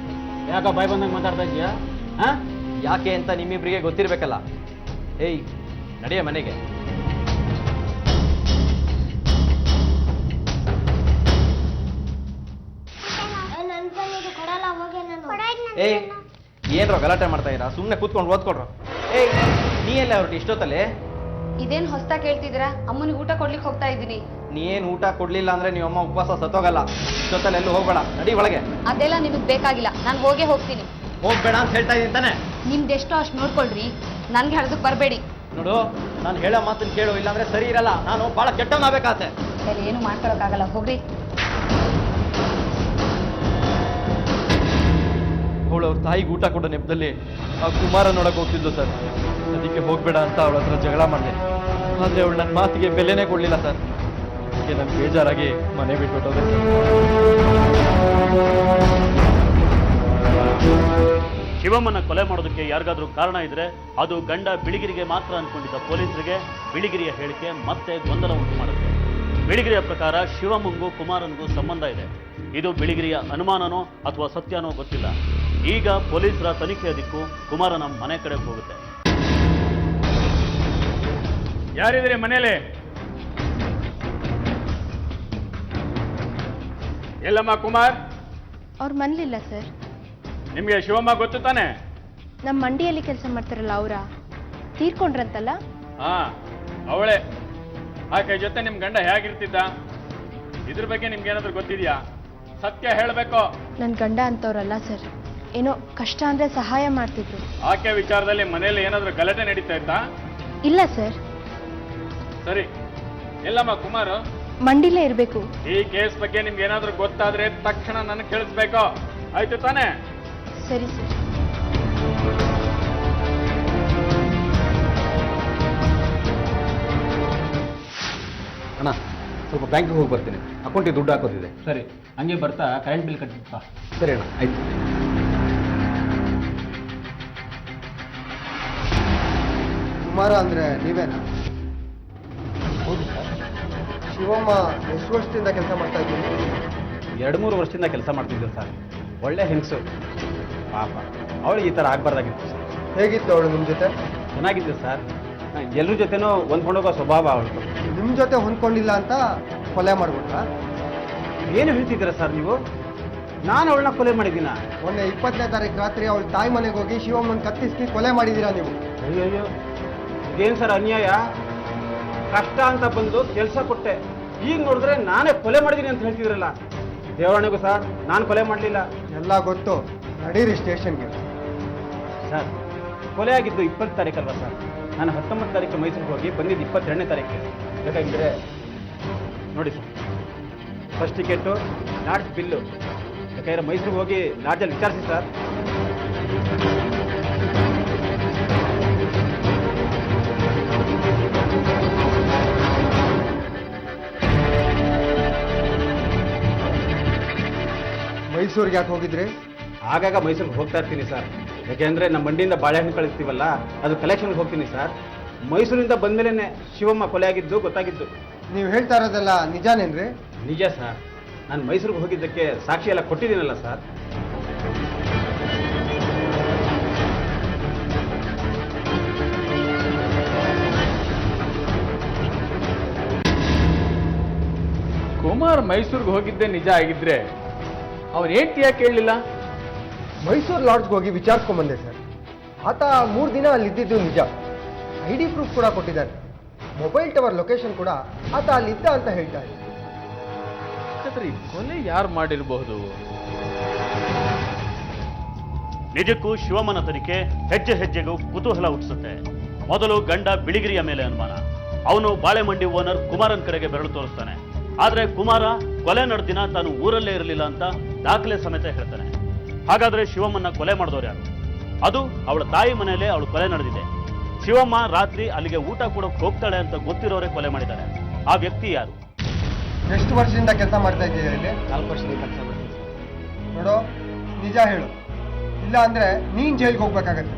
ಯಾಕ ಬಾಯ್ ಬಂದಂಗೆ ಮಾತಾಡ್ತಾ ಇದೀಯಾ? ಯಾಕೆ ಅಂತ ನಿಮ್ಮಿಬ್ರಿಗೆ ಗೊತ್ತಿರ್ಬೇಕಲ್ಲ. ಏಯ್ ನಡೆಯ ಮನೆಗೆ. ನನ್ನ ಪೆನ್ ಇದು ಕೊಡಲ್ಲ ಹೋಗೆ ನಾನು. ಏಯ್ ಏನ್ರೋ ಗಲಾಟೆ ಮಾಡ್ತಾ ಇರಾ? ಸುಮ್ಮನೆ ಕೂತ್ಕೊಂಡು ಓದ್ಕೊಡ್ರು. ಏಯ್ ನೀ ಎಲ್ಲ ಹೊರಟು ಇಷ್ಟೊತ್ತಲ್ಲಿ? ಇದೇನು ಹೊಸ್ತಾ ಕೇಳ್ತಿದ್ದೀರಾ? ಅಮ್ಮನಿಗೆ ಊಟ ಕೊಡ್ಲಿಕ್ಕೆ ಹೋಗ್ತಾ ಇದ್ದೀನಿ. ನೀ ಏನು ಊಟ ಕೊಡ್ಲಿಲ್ಲ ಅಂದ್ರೆ ನೀವು ಅಮ್ಮ ಉಪವಾಸ ಸತ್ತೋಗಲ್ಲ. ಇಷ್ಟೊತ್ತಲ್ಲಿ ಎಲ್ಲೂ ಹೋಗ್ಬೇಡ, ನಡಿ ಒಳಗೆ. ಅದೆಲ್ಲ ನಿಮಗೆ ಬೇಕಾಗಿಲ್ಲ, ನಾನು ಹೋಗೇ ಹೋಗ್ತೀನಿ. ಹೋಗ್ಬೇಡ ಅಂತ ಹೇಳ್ತಾ ಇದ್ದೀನಿ ತಾನೆ? ನಿಮ್ದೆಷ್ಟೋ ಅಷ್ಟು ನೋಡ್ಕೊಳ್ರಿ, ನನ್ಗೆ ಹೇಳ್ದಕ್ಕೆ ಬರಬೇಡಿ. ನೋಡು, ನಾನು ಹೇಳೋ ಮಾತನ್ನು ಕೇಳು, ಇಲ್ಲಾಂದ್ರೆ ಸರಿ ಇರಲ್ಲ. ನಾನು ಭಾಳ ಕೆಟ್ಟವನಾಗಬೇಕಾತೆ. ಸರಿ, ಏನು ಮಾಡ್ಕೊಳಕ್ಕಾಗಲ್ಲ, ಹೋಗ್ರಿ. ಅವಳು ಅವ್ರ ತಾಯಿಗೆ ಊಟ ಕೊಡೋ ನೆಪದಲ್ಲಿ ಆ ಕುಮಾರ ನೋಡಕ್ ಹೋಗ್ತಿದ್ಲು ಸರ್. ಅದಕ್ಕೆ ಹೋಗ್ಬೇಡ ಅಂತ ಅವಳ ಹತ್ರ ಜಗಳ ಮಾಡಿದೆ. ಆದ್ರೆ ಅವಳು ನನ್ನ ಮಾತಿಗೆ ಬೆಲೆನೇ ಕೊಡ್ಲಿಲ್ಲ ಸರ್. ಅದಕ್ಕೆ ನನ್ಗೆ ಬೇಜಾರಾಗಿ ಮನೆ ಬಿಟ್ಬಿಟ್ಟೋದೆ. ಶಿವಮ್ಮನ ಕೊಲೆ ಮಾಡೋದಕ್ಕೆ ಯಾರಿಗಾದ್ರೂ ಕಾರಣ ಇದ್ರೆ ಅದು ಗಂಡ ಬಿಳಿಗಿರಿಗೆ ಮಾತ್ರ ಅನ್ಕೊಂಡಿದ್ದ ಪೊಲೀಸರಿಗೆ ಬಿಳಿಗಿರಿಯ ಹೇಳಿಕೆ ಮತ್ತೆ ಗೊಂದಲ ಉಂಟು ಮಾಡುತ್ತೆ. ಬಿಳಿಗಿರಿಯ ಪ್ರಕಾರ ಶಿವಮ್ಮಂಗೂ ಕುಮಾರನ್ಗೂ ಸಂಬಂಧ ಇದೆ. ಇದು ಬಿಳಿಗಿರಿಯ ಅನುಮಾನನೋ ಅಥವಾ ಸತ್ಯನೋ ಗೊತ್ತಿಲ್ಲ. ಈಗ ಪೊಲೀಸರ ತನಿಖೆಯ ದಿಕ್ಕು ಕುಮಾರನ ಮನೆ ಕಡೆ ಹೋಗುತ್ತೆ. ಯಾರಿದ್ರಿ ಮನೇಲಿ? ಎಲ್ಲಮ್ಮ ಕುಮಾರ್? ಅವ್ರ ಮನೇಲಿಲ್ಲ ಸರ್. ನಿಮ್ಗೆ ಶಿವಮ್ಮ ಗೊತ್ತು ತಾನೆ? ನಮ್ಮ ಮಂಡಿಯಲ್ಲಿ ಕೆಲಸ ಮಾಡ್ತಾರಲ್ಲ ಅವರ ತೀರ್ಕೊಂಡ್ರಂತಲ್ಲ? ಹಾ, ಅವಳೇ. ಆಕೆ ಜೊತೆ ನಿಮ್ ಗಂಡ ಹೇಗಿರ್ತಿದ್ದ? ಇದ್ರ ಬಗ್ಗೆ ನಿಮ್ಗೆ ಏನಾದ್ರೂ ಗೊತ್ತಿದ್ಯಾ? ಸತ್ಯ ಹೇಳಬೇಕು. ನನ್ನ ಗಂಡ ಅಂತವ್ರಲ್ಲ ಸರ್. ಏನೋ ಕಷ್ಟ ಅಂದ್ರೆ ಸಹಾಯ ಮಾಡ್ತಿದ್ರು. ಆಕೆ ವಿಚಾರದಲ್ಲಿ ಮನೆಯಲ್ಲಿ ಏನಾದ್ರೂ ಗಲಾಟೆ ನಡೀತಾ ಇತ್ತಾ? ಇಲ್ಲ ಸರ್. ಸರಿ, ಎಲ್ಲಮ್ಮ ಕುಮಾರ್? ಮಂಡಿಲೇ ಇರಬೇಕು. ಈ ಕೇಸ್ ಬಗ್ಗೆ ನಿಮ್ಗೆ ಏನಾದ್ರೂ ಗೊತ್ತಾದ್ರೆ ತಕ್ಷಣ ನನಗೆ ಕೇಳಿಸ್ಬೇಕು, ಆಯ್ತು ತಾನೆ? ಸರಿ ಸರ್. ಅಣ್ಣ, ಸ್ವಲ್ಪ ಬ್ಯಾಂಕಿಗೆ ಹೋಗಿ ಬರ್ತೀನಿ, ಅಕೌಂಟಿಗೆ ದುಡ್ಡು ಹಾಕೋದಿದೆ. ಸರಿ, ಹಂಗೆ ಬರ್ತಾ ಕರೆಂಟ್ ಬಿಲ್ ಕಟ್ಟಿಪ್ಪ. ಸರಿ ಅಣ್ಣ, ಆಯ್ತು. ಕುಮಾರ ಅಂದರೆ ನೀವೇನಾ? ಹೌದು ಸರ್. ಶಿವಮ್ಮ ಎಷ್ಟು ವರ್ಷದಿಂದ ಕೆಲಸ ಮಾಡ್ತಾ ಇದ್ದೀನಿ? 2-3 ವರ್ಷದಿಂದ ಕೆಲಸ ಮಾಡ್ತಿದ್ದೆ ಸರ್. ಒಳ್ಳೆ ಹೆಂಗಸು, ಪಾಪ ಅವಳಿಗೆ ಈ ಥರ ಆಗಬಾರ್ದಾಗಿತ್ತು ಸರ್. ಹೇಗಿತ್ತು ಅವಳು ನಿಮ್ಮ ಜೊತೆ? ಚೆನ್ನಾಗಿತ್ತು ಸರ್. ಎಲ್ಲರ ಜೊತೆನೂ ಹೊಂದ್ಕೊಂಡೋಗೋ ಸ್ವಭಾವ ಅವಳು. ನಿಮ್ಮ ಜೊತೆ ಹೊಂದ್ಕೊಂಡಿಲ್ಲ ಅಂತ ಕೊಲೆ ಮಾಡ್ಬಿಟ್ರಾ? ಏನು ಹೇಳ್ತಿದ್ದೀರಾ ಸರ್ ನೀವು? ನಾನು ಅವಳನ್ನ ಕೊಲೆ ಮಾಡಿದ್ದೀನ? ಮೊನ್ನೆ 20ನೇ ತಾರೀಕು ರಾತ್ರಿ ಅವಳ ತಾಯಿ ಮನೆಗೆ ಹೋಗಿ ಶಿವಮ್ಮನ ಕತ್ತಿಸಿ ಕೊಲೆ ಮಾಡಿದ್ದೀರಾ ನೀವು. ಅಯ್ಯಯ್ಯೋ, ಇದೇನು ಸರ್ ಅನ್ಯಾಯ? ಕಷ್ಟ ಅಂತ ಬಂದು ಕೆಲಸ ಕೊಟ್ಟೆ, ಈಗ ನೋಡಿದ್ರೆ ನಾನೇ ಕೊಲೆ ಮಾಡಿದ್ದೀನಿ ಅಂತ ಹೇಳ್ತಿದ್ರಲ್ಲ. ದೇವರಣೆಗೂ ಸರ್, ನಾನು ಕೊಲೆ ಮಾಡಲಿಲ್ಲ. ಎಲ್ಲ ಗೊತ್ತು, ನಡೀರಿ ಸ್ಟೇಷನ್ಗೆ. ಸರ್, ಕೊಲೆ ಆಗಿದ್ದು 20 ತಾರೀಕಲ್ವಾ ಸರ್? ನಾನು 19 ತಾರೀಕು ಮೈಸೂರಿಗೆ ಹೋಗಿ ಬಂದಿದ್ದು 22ನೇ ತಾರೀಕಿಗೆ. ಬೇಕಾಗಿದ್ದರೆ ನೋಡಿ sir, first ticket, lodge bill. ಬೇಕಾದ್ರೆ ಮೈಸೂರಿಗೆ ಹೋಗಿ ಲಾಡ್ಜಲ್ಲಿ ವಿಚಾರಿಸಿ ಸರ್. ಮೈಸೂರಿಗೆ ಯಾಕೆ ಹೋಗಿದ್ರಿ? ಆಗಾಗ ಮೈಸೂರಿಗೆ ಹೋಗ್ತಾ ಇರ್ತೀನಿ ಸರ್. ಯಾಕೆಂದರೆ ನಮ್ಮ ಮಂಡಿಯಿಂದ ಬಾಳೆಹಣ್ಣು ಕಳಿಸ್ತೀವಲ್ಲ, ಅದು ಕಲೆಕ್ಷನ್ಗೆ ಹೋಗ್ತೀನಿ ಸರ್. ಮೈಸೂರಿಂದ ಬಂದಮೇಲೆ ಶಿವಮ್ಮ ಕೊಲೆ ಆಗಿದ್ದು ಗೊತ್ತಾಗಿದ್ದು. ನೀವು ಹೇಳ್ತಾ ಇರೋದೆಲ್ಲ ನಿಜಾನೇನ್ರಿ? ನಿಜ ಸರ್. ನಾನು ಮೈಸೂರಿಗೆ ಹೋಗಿದ್ದಕ್ಕೆ ಸಾಕ್ಷಿ ಎಲ್ಲ ಕೊಟ್ಟಿದ್ದೀನಲ್ಲ ಸರ್. ಕುಮಾರ್ ಮೈಸೂರಿಗೆ ಹೋಗಿದ್ದೆ ನಿಜ ಆಗಿದ್ರೆ ಅವ್ರು ಏನ್ ಯಾಕೆ ಕೇಳಲಿಲ್ಲ? ಮೈಸೂರು ಲಾಡ್ಜ್ಗೆ ಹೋಗಿ ವಿಚಾರಿಸ್ಕೊಂಡ್ಬಂದೆ ಸರ್. ಆತ 3 ದಿನ ಅಲ್ಲಿದ್ದು ನಿಜ. ID ಪ್ರೂಫ್ ಕೂಡ ಕೊಟ್ಟಿದ್ದಾನೆ. ಮೊಬೈಲ್ ಟವರ್ ಲೊಕೇಶನ್ ಕೂಡ ಆತ ಅಲ್ಲಿದ್ದ ಅಂತ ಹೇಳ್ತಾರೆ. ಕೊಲೆ ಯಾರು ಮಾಡಿರಬಹುದು? ನಿಜಕ್ಕೂ ಶಿವಮ್ಮನ ತನಿಖೆ ಹೆಜ್ಜೆ ಹೆಜ್ಜೆಗೂ ಕುತೂಹಲ ಹುಟ್ಟಿಸುತ್ತೆ. ಮೊದಲು ಗಂಡ ಬಿಳಿಗಿರಿಯ ಮೇಲೆ ಅನುಮಾನ. ಅವನು ಬಾಳೆಮಂಡಿ ಓನರ್ ಕುಮಾರನ್ ಕಡೆಗೆ ಬೆರಳು ತೋರಿಸ್ತಾನೆ. ಆದ್ರೆ ಕುಮಾರ ಕೊಲೆ ನಡೆದಿನ ತಾನು ಊರಲ್ಲೇ ಇರಲಿಲ್ಲ ಅಂತ ದಾಖಲೆ ಸಮೇತ ಹೇಳ್ತಾನೆ. ಹಾಗಾದ್ರೆ ಶಿವಮ್ಮನ್ನ ಕೊಲೆ ಮಾಡಿದವರು ಯಾರು? ಅದು ಅವಳ ತಾಯಿ ಮನೆಯಲ್ಲೇ ಅವಳು ಕೊಲೆ ನಡೆದಿದೆ. ಶಿವಮ್ಮ ರಾತ್ರಿ ಅಲ್ಲಿಗೆ ಊಟ ಕೊಡೋಕೆ ಹೋಗ್ತಾಳೆ ಅಂತ ಗೊತ್ತಿರೋರೇ ಕೊಲೆ ಮಾಡಿದ್ದಾರೆ. ಆ ವ್ಯಕ್ತಿ ಯಾರು? ಎಷ್ಟು ವರ್ಷದಿಂದ ಕೆಲಸ ಮಾಡ್ತಾ ಇದ್ದೀರಾ ಇಲ್ಲಿ? 4 ವರ್ಷದಿಂದ ಕೆಲಸ ಮಾಡ್ತೀನಿ. ನೋಡು, ನಿಜ ಹೇಳು, ಇಲ್ಲ ಅಂದ್ರೆ ನೀನ್ ಜೈಲ್ಗೆ ಹೋಗ್ಬೇಕಾಗತ್ತೆ.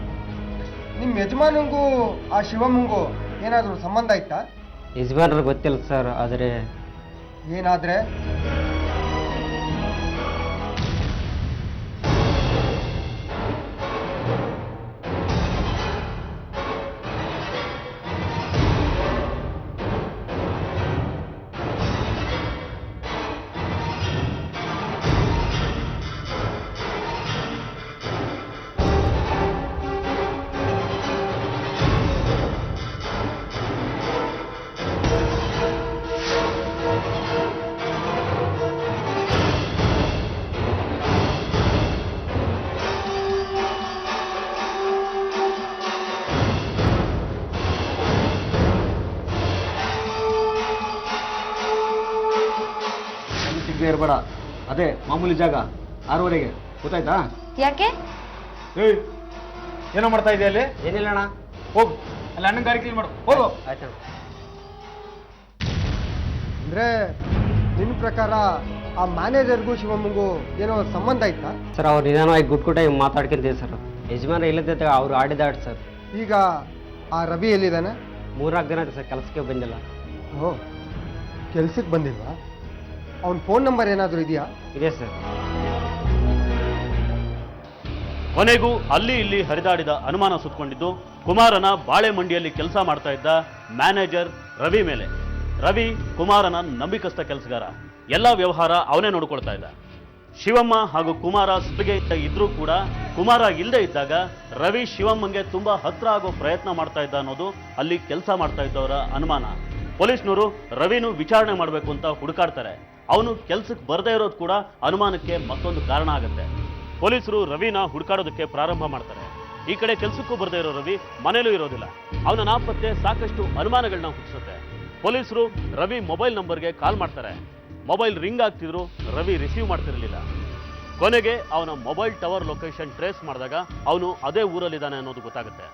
ನಿಮ್ಮ ಯಜಮಾನಂಗೂ ಆ ಶಿವಮ್ಮಂಗೂ ಏನಾದರೂ ಸಂಬಂಧ ಇತ್ತಾ? ಯಜಮಾನರು ಗೊತ್ತಿಲ್ಲ ಸರ್. ಆದರೆ ಏನಾದ್ರೆ ಇರಬೇಡ. ಅದೇ ಮಾಮೂಲಿ ಜಾಗ 6:30ಗೆ, ಗೊತ್ತಾಯ್ತಾ? ಯಾಕೆ? ಏಯ್, ಏನೋ ಮಾಡ್ತಾ ಇದೆಯಾ ಅಲ್ಲಿ? ಏನಿಲ್ಲ ಅಣ್ಣ. ಹೋಗು, ಅಲ್ಲಿ ಅಣ್ಣನ ಗಾಡಿ ಕ್ಲೀನ್ ಮಾಡು, ಹೋಗು. ಆಯ್ತು. ಅಂದರೆ ನಿನ್ನ ಪ್ರಕಾರ ಆ ಮ್ಯಾನೇಜರ್ಗೂ ಶಿವಮ್ಮಂಗೂ ಏನೋ ಸಂಬಂಧ ಇತ್ತಾ? ಸರ್ ಅವ್ರು ನಿಧಾನವಾಗಿ ಗುಟ್ಗುಟಾಗಿ ಮಾತಾಡ್ಕೊಂತೀವಿ ಸರ್. ಯಜಮಾನ ಇಲ್ಲದ ಅವ್ರು ಆಡಿದಾಡ್ ಸರ್. ಈಗ ಆ ರವಿ ಎಲ್ಲಿದ್ದಾನೆ? 3-4 ದಿನ ಆಯ್ತು ಸರ್, ಕೆಲಸಕ್ಕೆ ಬಂದಿಲ್ಲ. ಓ, ಕೆಲ್ಸಕ್ಕೆ ಬಂದಿಲ್ವಾ? ಅವನ ಫೋನ್ ನಂಬರ್ ಏನಾದರೂ ಇದೆಯಾ? ಇದೆ ಸರ್. ಕೊನೆಗೂ ಅಲ್ಲಿ ಇಲ್ಲಿ ಹರಿದಾಡಿದ ಅನುಮಾನ ಸುತ್ತಕೊಂಡಿದ್ದು ಕುಮಾರನ ಬಾಳೆ ಮಂಡಿಯಲ್ಲಿ ಕೆಲಸ ಮಾಡ್ತಾ ಇದ್ದ ಮ್ಯಾನೇಜರ್ ರವಿ ಮೇಲೆ. ರವಿ ಕುಮಾರನ ನಂಬಿಕಸ್ಥ ಕೆಲಸಗಾರ, ಎಲ್ಲ ವ್ಯವಹಾರ ಅವನೇ ನೋಡ್ಕೊಳ್ತಾ ಇದ್ದ. ಶಿವಮ್ಮ ಹಾಗೂ ಕುಮಾರ ಸುತ್ತಿಗೆ ಇದ್ರೂ ಕೂಡ ಕುಮಾರ ಇಲ್ಲದೆ ಇದ್ದಾಗ ರವಿ ಶಿವಮ್ಮಂಗೆ ತುಂಬಾ ಹತ್ರ ಆಗೋ ಪ್ರಯತ್ನ ಮಾಡ್ತಾ ಇದ್ದ ಅನ್ನೋದು ಅಲ್ಲಿ ಕೆಲಸ ಮಾಡ್ತಾ ಇದ್ದವರ ಅನುಮಾನ. ಪೊಲೀಸ್ನವರು ರವಿನೂ ವಿಚಾರಣೆ ಮಾಡಬೇಕು ಅಂತ ಹುಡುಕಾಡ್ತಾರೆ. ಅವನು ಕೆಲ್ಸಕ್ಕೆ ಬರದೇ ಇರೋದು ಕೂಡ ಅನುಮಾನಕ್ಕೆ ಮತ್ತೊಂದು ಕಾರಣ ಆಗುತ್ತೆ. ಪೊಲೀಸರು ರವಿನ ಹುಡುಕಾಡೋದಕ್ಕೆ ಪ್ರಾರಂಭ ಮಾಡ್ತಾರೆ. ಈ ಕಡೆ ಕೆಲ್ಸಕ್ಕೂ ಬರದೇ ಇರೋ ರವಿ ಮನೇಲೂ ಇರೋದಿಲ್ಲ. ಅವನ ನಾಪತ್ತೆ ಸಾಕಷ್ಟು ಅನುಮಾನಗಳನ್ನ ಹುಟ್ಟಿಸುತ್ತೆ. ಪೊಲೀಸರು ರವಿ ಮೊಬೈಲ್ ನಂಬರ್ಗೆ ಕಾಲ್ ಮಾಡ್ತಾರೆ. ಮೊಬೈಲ್ ರಿಂಗ್ ಆಗ್ತಿದ್ರು, ರವಿ ರಿಸೀವ್ ಮಾಡ್ತಿರಲಿಲ್ಲ. ಕೊನೆಗೆ ಅವನ ಮೊಬೈಲ್ ಟವರ್ ಲೊಕೇಶನ್ ಟ್ರೇಸ್ ಮಾಡಿದಾಗ ಅವನು ಅದೇ ಊರಲ್ಲಿದ್ದಾನೆ ಅನ್ನೋದು ಗೊತ್ತಾಗುತ್ತೆ.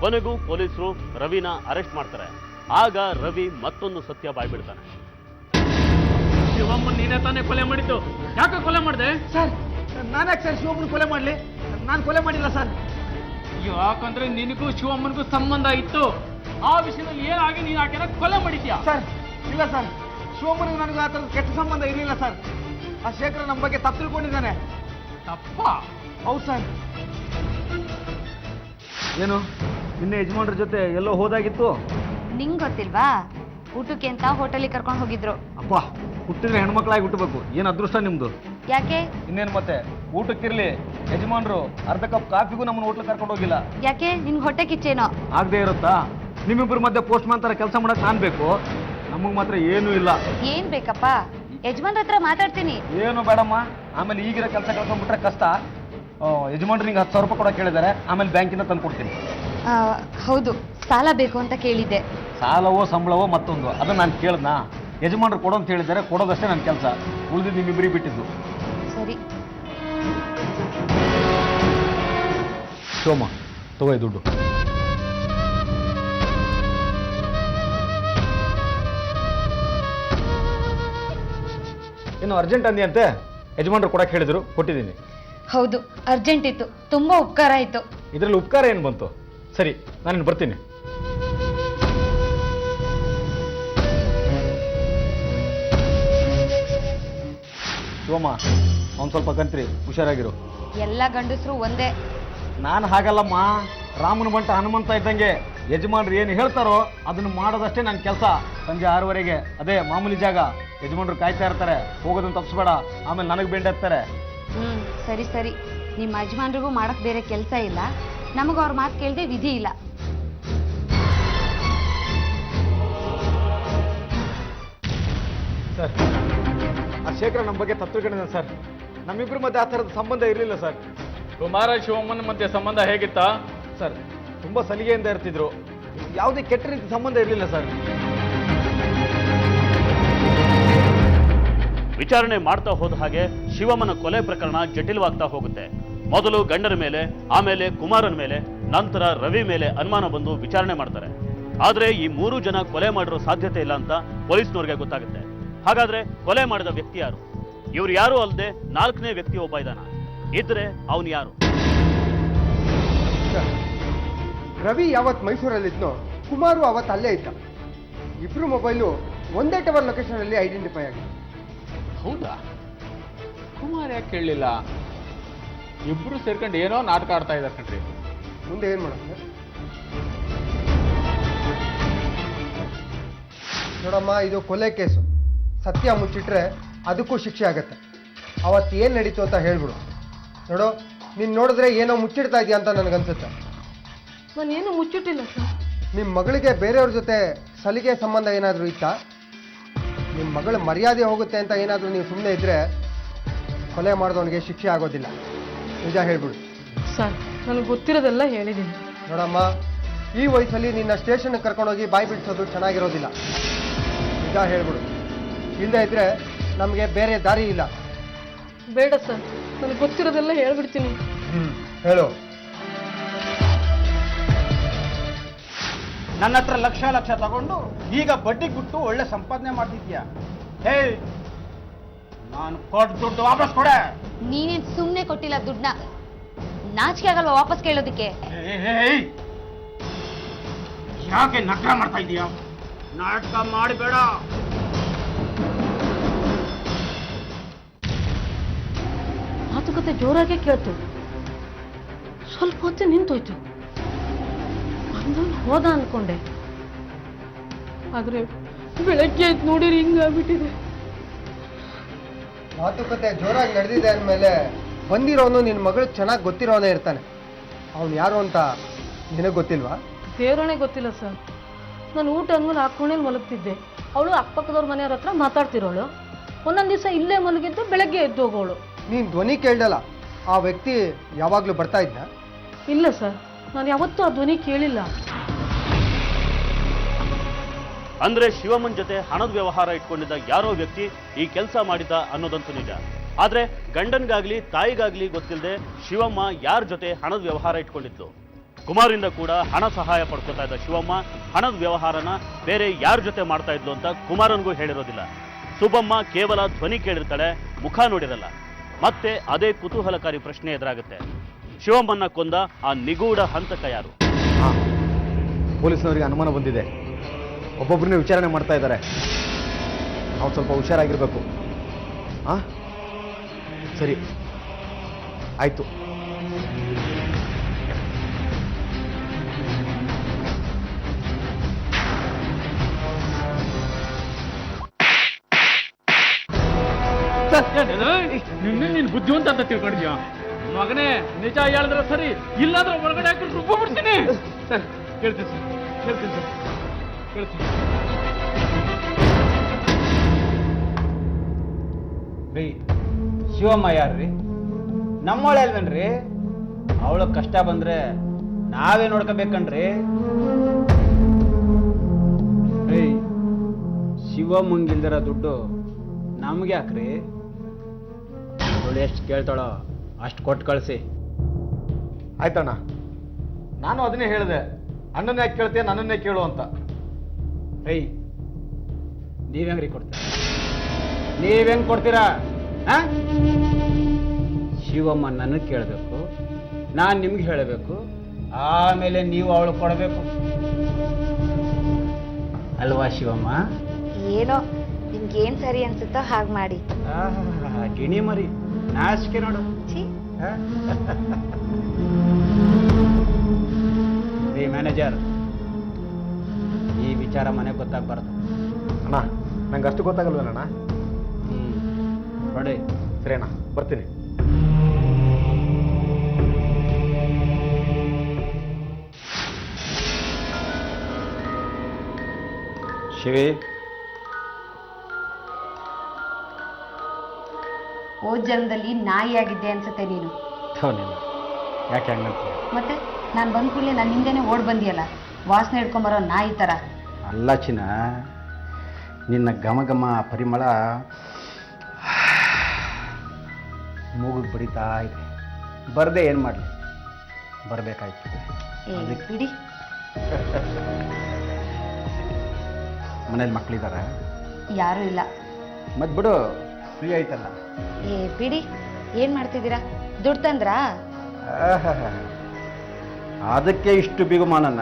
ಕೊನೆಗೂ ಪೊಲೀಸರು ರವಿನ ಅರೆಸ್ಟ್ ಮಾಡ್ತಾರೆ. ಆಗ ರವಿ ಮತ್ತೊಂದು ಸತ್ಯ ಬಾಯ್ಬಿಡ್ತಾನೆ. ಶಿವಮ್ಮನ್ ನೀನೇ ತಾನೇ ಕೊಲೆ ಮಾಡಿದ್ದು, ಯಾಕೆ ಕೊಲೆ ಮಾಡಿದೆ? ಸರ್, ನಾನ್ಯಾಕೆ ಸರ್ ಶಿವಮ್ಮನ ಕೊಲೆ ಮಾಡಲಿ? ನಾನು ಕೊಲೆ ಮಾಡಿಲ್ಲ ಸರ್. ಯಾಕಂದ್ರೆ ನಿನಗೂ ಶಿವಮ್ಮನಿಗೂ ಸಂಬಂಧ ಇತ್ತು. ಆ ವಿಷಯದಲ್ಲಿ ಏನಾಗಿ ನೀನು ಆಕೆನ ಕೊಲೆ ಮಾಡಿದ್ಯಾ? ಸರ್, ಇಲ್ಲ ಸರ್, ಶಿವಮ್ಮನಿಗೂ ನನಗೂ ಆ ಥರದ ಕೆಟ್ಟ ಸಂಬಂಧ ಇರಲಿಲ್ಲ ಸರ್. ಆ ಶೇಖರ ನಮ್ಮ ಬಗ್ಗೆ ತಪ್ಪು ತಿಳ್ಕೊಂಡಿದ್ದಾನೆ. ತಪ್ಪ? ಹೌದು ಸರ್. ಏನು ನಿನ್ನೆ ಯಜಮಾನ್ರ ಜೊತೆ ಎಲ್ಲೋ ಹೋದಾಗಿತ್ತು? ನಿಂಗೆ ಗೊತ್ತಿಲ್ವಾ? ಊಟಕ್ಕೆ ಅಂತ ಹೋಟೆಲಿಗೆ ಕರ್ಕೊಂಡು ಹೋಗಿದ್ರು. ಅಪ್ಪ, ಹುಟ್ಟಿದ್ರೆ ಹೆಣ್ಮಕ್ಳಾಗಿ ಹುಟ್ಟಬೇಕು. ಏನು ಅದೃಷ್ಟ ನಿಮ್ದು. ಯಾಕೆ? ಇನ್ನೇನು ಮತ್ತೆ, ಊಟಕ್ಕಿರ್ಲಿ ಯಜಮಾನ್ರು ಅರ್ಧ ಕಪ್ ಕಾಫಿಗೂ ನಮ್ಮನ್ನು ಹೋಟ್ಲಿಗೆ ಕರ್ಕೊಂಡು ಹೋಗಿಲ್ಲ. ಯಾಕೆ? ನಿನ್ಗೆ ಹೊಟ್ಟೆ ಕಿಚ್ಚೇನೋ? ಆಗದೆ ಇರುತ್ತಾ? ನಿಮ್ಮಿಬ್ಬರ ಮಧ್ಯೆ ಪೋಸ್ಟ್ ಮ್ಯಾನ್ ತರ ಕೆಲಸ ಮಾಡಕ್ ನಾನ್ ಬೇಕು, ನಮಗ್ ಮಾತ್ರ ಏನೂ ಇಲ್ಲ. ಏನ್ ಬೇಕಪ್ಪ? ಯಜಮಾನ್ರ ಹತ್ರ ಮಾತಾಡ್ತೀನಿ. ಏನು ಬೇಡಮ್ಮ, ಆಮೇಲೆ ಈಗಿರೋ ಕೆಲಸ ಕಳ್ಕೊಂಡ್ಬಿಟ್ರೆ ಕಷ್ಟ. ಯಜಮಾನ್ರು ನಿಂಗೆ 10,000 ರೂಪಾಯಿ ಕೂಡ ಕೇಳಿದ್ದಾರೆ, ಆಮೇಲೆ ಬ್ಯಾಂಕಿಂದ ತಂದು ಕೊಡ್ತೀನಿ. ಹೌದು, ಸಾಲ ಬೇಕು ಅಂತ ಕೇಳಿದ್ದೆ. ಸಾಲವೋ ಸಂಬಳವೋ ಮತ್ತೊಂದು, ಅದನ್ನ ನಾನು ಕೇಳ್ದಾ? ಯಜಮಾನ್ರು ಕೊಡೋ ಅಂತ ಹೇಳಿದ್ದಾರೆ, ಕೊಡೋದಷ್ಟೇ ನನ್ನ ಕೆಲಸ. ಉಳಿದಿದ್ದು ನಿಮ್ಮಿಬ್ಬರಿಗೆ ಬಿಟ್ಟಿದ್ದು. ಸರಿ. ಸೋಮ, ತಗೋ ಈ ದುಡ್ಡು. ಇನ್ನು ಅರ್ಜೆಂಟ್ ಅಂದಿಯಂತೆ, ಯಜಮಾನ್ರು ಕೊಡಕ್ಕೆ ಹೇಳಿದ್ರು, ಕೊಟ್ಟಿದ್ದೀನಿ. ಹೌದು, ಅರ್ಜೆಂಟ್ ಇತ್ತು, ತುಂಬಾ ಉಪಕಾರ ಆಯ್ತು. ಇದರಲ್ಲಿ ಉಪಕಾರ ಏನು ಬಂತು? ಸರಿ, ನಾನು ಬರ್ತೀನಿ. ಸೋಮ, ಅವ್ನು ಸ್ವಲ್ಪ ಕಂತ್ರಿ, ಹುಷಾರಾಗಿರು. ಎಲ್ಲ ಗಂಡಸರು ಒಂದೇ. ನಾನು ಹಾಗಲ್ಲಮ್ಮ, ರಾಮನ ಬಂಟ ಹನುಮಂತ ಇದ್ದಂಗೆ. ಯಜಮಾನ್ರು ಏನು ಹೇಳ್ತಾರೋ ಅದನ್ನು ಮಾಡೋದಷ್ಟೇ ನನ್ನ ಕೆಲಸ. ಸಂಜೆ 6:30ಗೆ ಅದೇ ಮಾಮೂಲಿ ಜಾಗ. ಯಜಮಾನ್ರು ಕಾಯ್ತಾ ಇರ್ತಾರೆ, ಹೋಗೋದನ್ನು ತಪ್ಪಿಸ್ಬೇಡ, ಆಮೇಲೆ ನನಗೆ ಬೆಂಡೆತ್ತಾರೆ. ಸರಿ ಸರಿ. ನಿಮ್ಮ ಯಜಮಾನ್ರಿಗೂ ಮಾಡಕ್ ಬೇರೆ ಕೆಲಸ ಇಲ್ಲ, ನಮಗೂ ಅವ್ರ ಮಾತು ಕೇಳದೆ ವಿಧಿ ಇಲ್ಲ. ಸರ್, ಆ ಶೇಖರ ನಮ್ಮ ಬಗ್ಗೆ ತಪ್ಪು ತಿಳ್ಕೊಂಡಿದ್ದಾನೆ ಸರ್. ನಮ್ಮಿಬ್ಬರ ಮಧ್ಯೆ ಆ ಥರದ ಸಂಬಂಧ ಇರಲಿಲ್ಲ ಸರ್. ಕುಮಾರ ಶಿವಮ್ಮನ ಮಧ್ಯೆ ಸಂಬಂಧ ಹೇಗಿತ್ತಾ? ಸರ್, ತುಂಬ ಸಲಿಗೆಯಿಂದ ಇರ್ತಿದ್ರು, ಯಾವುದೇ ಕೆಟ್ಟ ರೀತಿ ಸಂಬಂಧ ಇರಲಿಲ್ಲ ಸರ್. ವಿಚಾರಣೆ ಮಾಡ್ತಾ ಹೋದ ಹಾಗೆ ಶಿವಮ್ಮನ ಕೊಲೆ ಪ್ರಕರಣ ಜಟಿಲವಾಗ್ತಾ ಹೋಗುತ್ತೆ. ಮೊದಲು ಗಂಡನ ಮೇಲೆ, ಆಮೇಲೆ ಕುಮಾರನ ಮೇಲೆ, ನಂತರ ರವಿ ಮೇಲೆ ಅನುಮಾನ ಬಂದು ವಿಚಾರಣೆ ಮಾಡ್ತಾರೆ. ಆದ್ರೆ ಈ 3 ಜನ ಕೊಲೆ ಮಾಡಿರೋ ಸಾಧ್ಯತೆ ಇಲ್ಲ ಅಂತ ಪೊಲೀಸ್ನವ್ರಿಗೆ ಗೊತ್ತಾಗುತ್ತೆ. ಹಾಗಾದ್ರೆ ಕೊಲೆ ಮಾಡಿದ ವ್ಯಕ್ತಿ ಯಾರು? ಇವ್ರು ಯಾರು ಅಲ್ಲದೆ 4ನೇ ವ್ಯಕ್ತಿ ಒಬ್ಬ ಇದ್ದಾನ. ಇದ್ರೆ ಅವನು ಯಾರು? ರವಿ ಯಾವತ್ತು ಮೈಸೂರಲ್ಲಿದ್ನೋ ಕುಮಾರು ಅವತ್ತು ಅಲ್ಲೇ ಇದ್ದ. ಇಬ್ರು ಮೊಬೈಲು ಒಂದೇ ಟವರ್ ಲೊಕೇಶನ್ ಅಲ್ಲಿ ಐಡೆಂಟಿಫೈ ಆಗಿದೆ. ಹೌದಾ? ಕುಮಾರ್ ಯಾಕೆ ಕೇಳಲಿಲ್ಲ? ಇಬ್ರು ಸೇರ್ಕೊಂಡು ಏನೋ ನಾಟಕ ಆಡ್ತಾ ಇದ್ದಾರೆ ಕಣ್ರಿ. ಮುಂದೆ ಏನ್ ಮಾಡೋದು? ನೋಡಮ್ಮ, ಇದು ಕೊಲೆ ಕೇಸು. ಸತ್ಯ ಮುಚ್ಚಿಟ್ರೆ ಅದಕ್ಕೂ ಶಿಕ್ಷೆ ಆಗತ್ತೆ. ಅವತ್ತು ಏನು ನಡೀತು ಅಂತ ಹೇಳ್ಬಿಡು. ನೋಡು, ನೀನು ನೋಡಿದ್ರೆ ಏನೋ ಮುಚ್ಚಿಡ್ತಾ ಇದೆಯಾ ಅಂತ ನನಗನ್ಸುತ್ತೆ. ನಾನೇನು ಮುಚ್ಚಿಟ್ಟಿಲ್ಲ ಸರ್. ನಿಮ್ಮ ಮಗಳಿಗೆ ಬೇರೆಯವ್ರ ಜೊತೆ ಸಲಿಗೆ ಸಂಬಂಧ ಏನಾದರೂ ಇತ್ತಾ? ನಿಮ್ಮ ಮಗಳ ಮರ್ಯಾದೆ ಹೋಗುತ್ತೆ ಅಂತ ಏನಾದರೂ ನೀವು ಸುಮ್ಮನೆ ಇದ್ದರೆ ಕೊಲೆ ಮಾಡಿದವನಿಗೆ ಶಿಕ್ಷೆ ಆಗೋದಿಲ್ಲ. ನಿಜ ಹೇಳ್ಬಿಡು. ಸರ್, ನನಗೆ ಗೊತ್ತಿರೋದೆಲ್ಲ ಹೇಳಿದ್ದೀನಿ. ನೋಡಮ್ಮ, ಈ ವಯಸ್ಸಲ್ಲಿ ನಿನ್ನ ಸ್ಟೇಷನ್ಗೆ ಕರ್ಕೊಂಡೋಗಿ ಬಾಯಿ ಬಿಡಿಸೋದು ಚೆನ್ನಾಗಿರೋದಿಲ್ಲ. ನಿಜ ಹೇಳ್ಬಿಡು. ಇಲ್ಲದೇ ಇದ್ದರೆ ನಮಗೆ ಬೇರೆ ದಾರಿ ಇಲ್ಲ. ಬೇಡ ಸರ್, ನನಗೆ ಗೊತ್ತಿರೋದೆಲ್ಲ ಹೇಳ್ಬಿಡ್ತೀನಿ. ಹೇಳು. ನನ್ನ ಹತ್ರ ಲಕ್ಷ ಲಕ್ಷ ತಗೊಂಡು ಈಗ ಬಡ್ಡಿ ಕೊಟ್ಟು ಒಳ್ಳೆ ಸಂಪಾದನೆ ಮಾಡ್ತಿದ್ಯಾ? ಹೇ, ನಾನು ಕೊಟ್ಟು ದುಡ್ಡು ವಾಪಸ್ ಕೊಡೆ. ನೀನೇನ್ ಸುಮ್ಮನೆ ಕೊಟ್ಟಿಲ್ಲ ದುಡ್ಡನ್ನ, ನಾಚಿಕೆ ಆಗಲ್ವಾ ವಾಪಸ್ ಕೇಳೋದಕ್ಕೆ? ಯಾಕೆ ನಟನ ಮಾಡ್ತಾ ಇದೀಯಾ? ನಾಟಕ ಮಾಡಬೇಡ. ಮಾತುಕತೆ ಜೋರಾಗೆ ಕೇಳ್ತು, ಸ್ವಲ್ಪ ಹೊತ್ತು ನಿಂತೋಯ್ತು. ಹೋದ ಅನ್ಕೊಂಡೆ, ಆದ್ರೆ ಬೆಳಗ್ಗೆ ಆಯ್ತು ನೋಡಿರಿ ಹಿಂಗಾಗ್ಬಿಟ್ಟಿದೆ. ಮಾತುಕತೆ ಜೋರಾಗಿ ನಡೆದಿದೆ ಅಂದಮೇಲೆ ಬಂದಿರೋನು ನಿನ್ನ ಮಗಳು ಚೆನ್ನಾಗಿ ಗೊತ್ತಿರೋನೇ ಇರ್ತಾನೆ. ಅವನು ಯಾರು ಅಂತ ನಿನಗೆ ಗೊತ್ತಿಲ್ವಾ? ದೇವರಣೆ ಗೊತ್ತಿಲ್ಲ ಸರ್. ನಾನು ಊಟ ಅಂದ್ಮೇಲೆ ಹಾಕೊಂಡೇನು ಮಲಗ್ತಿದ್ದೆ. ಅವಳು ಅಕ್ಕಪಕ್ಕದವ್ರ ಮನೆಯವ್ರ ಹತ್ರ ಮಾತಾಡ್ತಿರೋಳು. ಒಂದೊಂದು ದಿವಸ ಇಲ್ಲೇ ಮಲಗಿದ್ದು ಬೆಳಗ್ಗೆ ಎದ್ದು ಹೋಗೋಳು. ನೀನು ಧ್ವನಿ ಕೇಳ್ದಲ್ಲ, ಆ ವ್ಯಕ್ತಿ ಯಾವಾಗಲೂ ಬರ್ತಾ ಇದ್ದ? ಇಲ್ಲ ಸರ್, ನಾನು ಯಾವತ್ತೂ ಆ ಧ್ವನಿ ಕೇಳಿಲ್ಲ. ಅಂದ್ರೆ ಶಿವಮ್ಮನ್ ಜೊತೆ ಹಣದ ವ್ಯವಹಾರ ಇಟ್ಕೊಂಡಿದ್ದ ಯಾರೋ ವ್ಯಕ್ತಿ ಈ ಕೆಲಸ ಮಾಡಿದ್ದ ಅನ್ನೋದಂತೂ ನಿಜ. ಆದ್ರೆ ಗಂಡನ್ಗಾಗ್ಲಿ ತಾಯಿಗಾಗ್ಲಿ ಗೊತ್ತಿಲ್ಲದೆ ಶಿವಮ್ಮ ಯಾರ ಜೊತೆ ಹಣದ ವ್ಯವಹಾರ ಇಟ್ಕೊಂಡಿದ್ಲು? ಕುಮಾರಿಂದ ಕೂಡ ಹಣ ಸಹಾಯ ಪಡ್ಕೊತಾ ಇದ್ದ ಶಿವಮ್ಮ ಹಣದ ವ್ಯವಹಾರನ ಬೇರೆ ಯಾರ ಜೊತೆ ಮಾಡ್ತಾ ಇದ್ಲು ಅಂತ ಕುಮಾರನ್ಗೂ ಹೇಳಿರೋದಿಲ್ಲ. ಸುಬ್ಬಮ್ಮ ಕೇವಲ ಧ್ವನಿ ಕೇಳಿರ್ತಾಳೆ, ಮುಖ ನೋಡಿರಲ್ಲ. ಮತ್ತೆ ಅದೇ ಕುತೂಹಲಕಾರಿ ಪ್ರಶ್ನೆ ಎದುರಾಗುತ್ತೆ, ಶಿವಮ್ಮನ್ನ ಕೊಂದ ಆ ನಿಗೂಢ ಹಂತಕ ಯಾರು? ಪೊಲೀಸ್ನವರಿಗೆ ಅನುಮಾನ ಬಂದಿದೆ, ಒಬ್ಬೊಬ್ಬರನ್ನೇ ವಿಚಾರಣೆ ಮಾಡ್ತಾ ಇದ್ದಾರೆ. ನಾವು ಸ್ವಲ್ಪ ಹುಷಾರಾಗಿರ್ಬೇಕು. ಸರಿ, ಆಯ್ತು. ನೀನು ಬುದ್ಧಿವಂತ ಅಂತ ತಿಳ್ಕೊಂಡಿದ್ಯಾ ಮಗನೇ? ನಿಜ ಹೇಳಿದ್ರೆ ಸರಿ, ಇಲ್ಲಾಂದ್ರೆ ಹೊರಗಡೆ ಹಾಕೊಂಡು ರುಬ್ಬಿಡ್ತೀನಿ. ಸರ್ ಹೇಳ್ತೀನಿ ಸರ್, ಹೇಳ್ತೀನಿ ಸರ್, ಹೇಳ್ತೀನಿ. ರೀ, ಶಿವಮ್ಮ ಯಾರ್ರಿ? ನಮ್ಮೊಳೆ ಅಲ್ವೇನ್ರಿ? ಅವಳ ಕಷ್ಟ ಬಂದ್ರೆ ನಾವೇ ನೋಡ್ಕೋಬೇಕನ್ರಿ. ರೀ, ಶಿವಮ್ಮಂಗಿಲ್ದಿರೋ ದುಡ್ಡು ನಮ್ಗೆ ಯಾಕ್ರಿ? ಅವಳು ಎಷ್ಟು ಕೇಳ್ತಾಳೋ ಅಷ್ಟು ಕೊಟ್ಟು ಕಳಿಸಿ. ಆಯ್ತಣ್ಣ, ನಾನು ಅದನ್ನೇ ಹೇಳಿದೆ, ಅಣ್ಣನ ಯಾಕೆ ಕೇಳ್ತೀಯ, ನನ್ನನ್ನೇ ಕೇಳು ಅಂತ. ರೀ, ನೀವ್ಹೆಂಗ್ರಿ ಕೊಡ್ತೀರ? ನೀವೆಂಗ್ ಕೊಡ್ತೀರಾ? ಶಿವಮ್ಮ ನನಗೆ ಕೇಳಬೇಕು, ನಾನು ನಿಮ್ಗೆ ಹೇಳಬೇಕು, ಆಮೇಲೆ ನೀವು ಅವಳು ಕೊಡಬೇಕು ಅಲ್ವಾ ಶಿವಮ್ಮ? ಏನೋ ನಿಮ್ಗೇನ್ ಸರಿ ಅನ್ಸುತ್ತೋ ಹಾಗೆ ಮಾಡಿ. ಗಿಣಿ ಮರಿ ನಾಚಿಕೆ ನೋಡು. ರೀ ಮ್ಯಾನೇಜರ್, ಈ ವಿಚಾರ ಮನೆಗೆ ಗೊತ್ತಾಗ್ಬಾರ್ದು. ಅಣ್ಣ, ನಂಗೆ ಅಷ್ಟು ಗೊತ್ತಾಗಲ್ವೇನಣ್ಣ? ನೋಡಿ. ಸರಿ ಅಣ್ಣ, ಬರ್ತೀನಿ. ಶಿವಿ, ಹೋದ ಜನ್ಮದಲ್ಲಿ ನಾಯಿ ಆಗಿದ್ದೆ ಅನ್ಸುತ್ತೆ ನೀನು. ಯಾಕೆ ಹಂಗಂತೀಯ? ಮತ್ತೆ ನಾನು ಬಂದ ಕೂಡಲೇ ನನ್ನ ಹಿಂದೆನೇ ಓಡ್ ಬಂದಿಯಲ್ಲ, ವಾಸನೆ ಹಿಡ್ಕೊಂಬರೋ ನಾಯಿ ಥರ. ಅಲ್ಲ ಚಿನ್ನ, ನಿನ್ನ ಘಮ ಘಮ ಪರಿಮಳ ಮೂಗಿಗೆ ಬಡಿತಾ ಇದೆ. ಬರದೆ ಏನು ಮಾಡಲಿ, ಬರಬೇಕಾಯ್ತು. ಬಿಡಿ. ಮನೇಲಿ ಮಕ್ಕಳಿದಾರ? ಯಾರೂ ಇಲ್ಲ. ಮತ್ತೆ ಬಿಡು, ಫ್ರೀ ಆಯ್ತಲ್ಲ. ಬಿಡಿ, ಏನು ಮಾಡ್ತಿದ್ದೀರಾ? ದುಡ್ಡು ತಂದ್ರಾ? ಅದಕ್ಕೆ ಇಷ್ಟು ಬಿಗುಮಾನನ?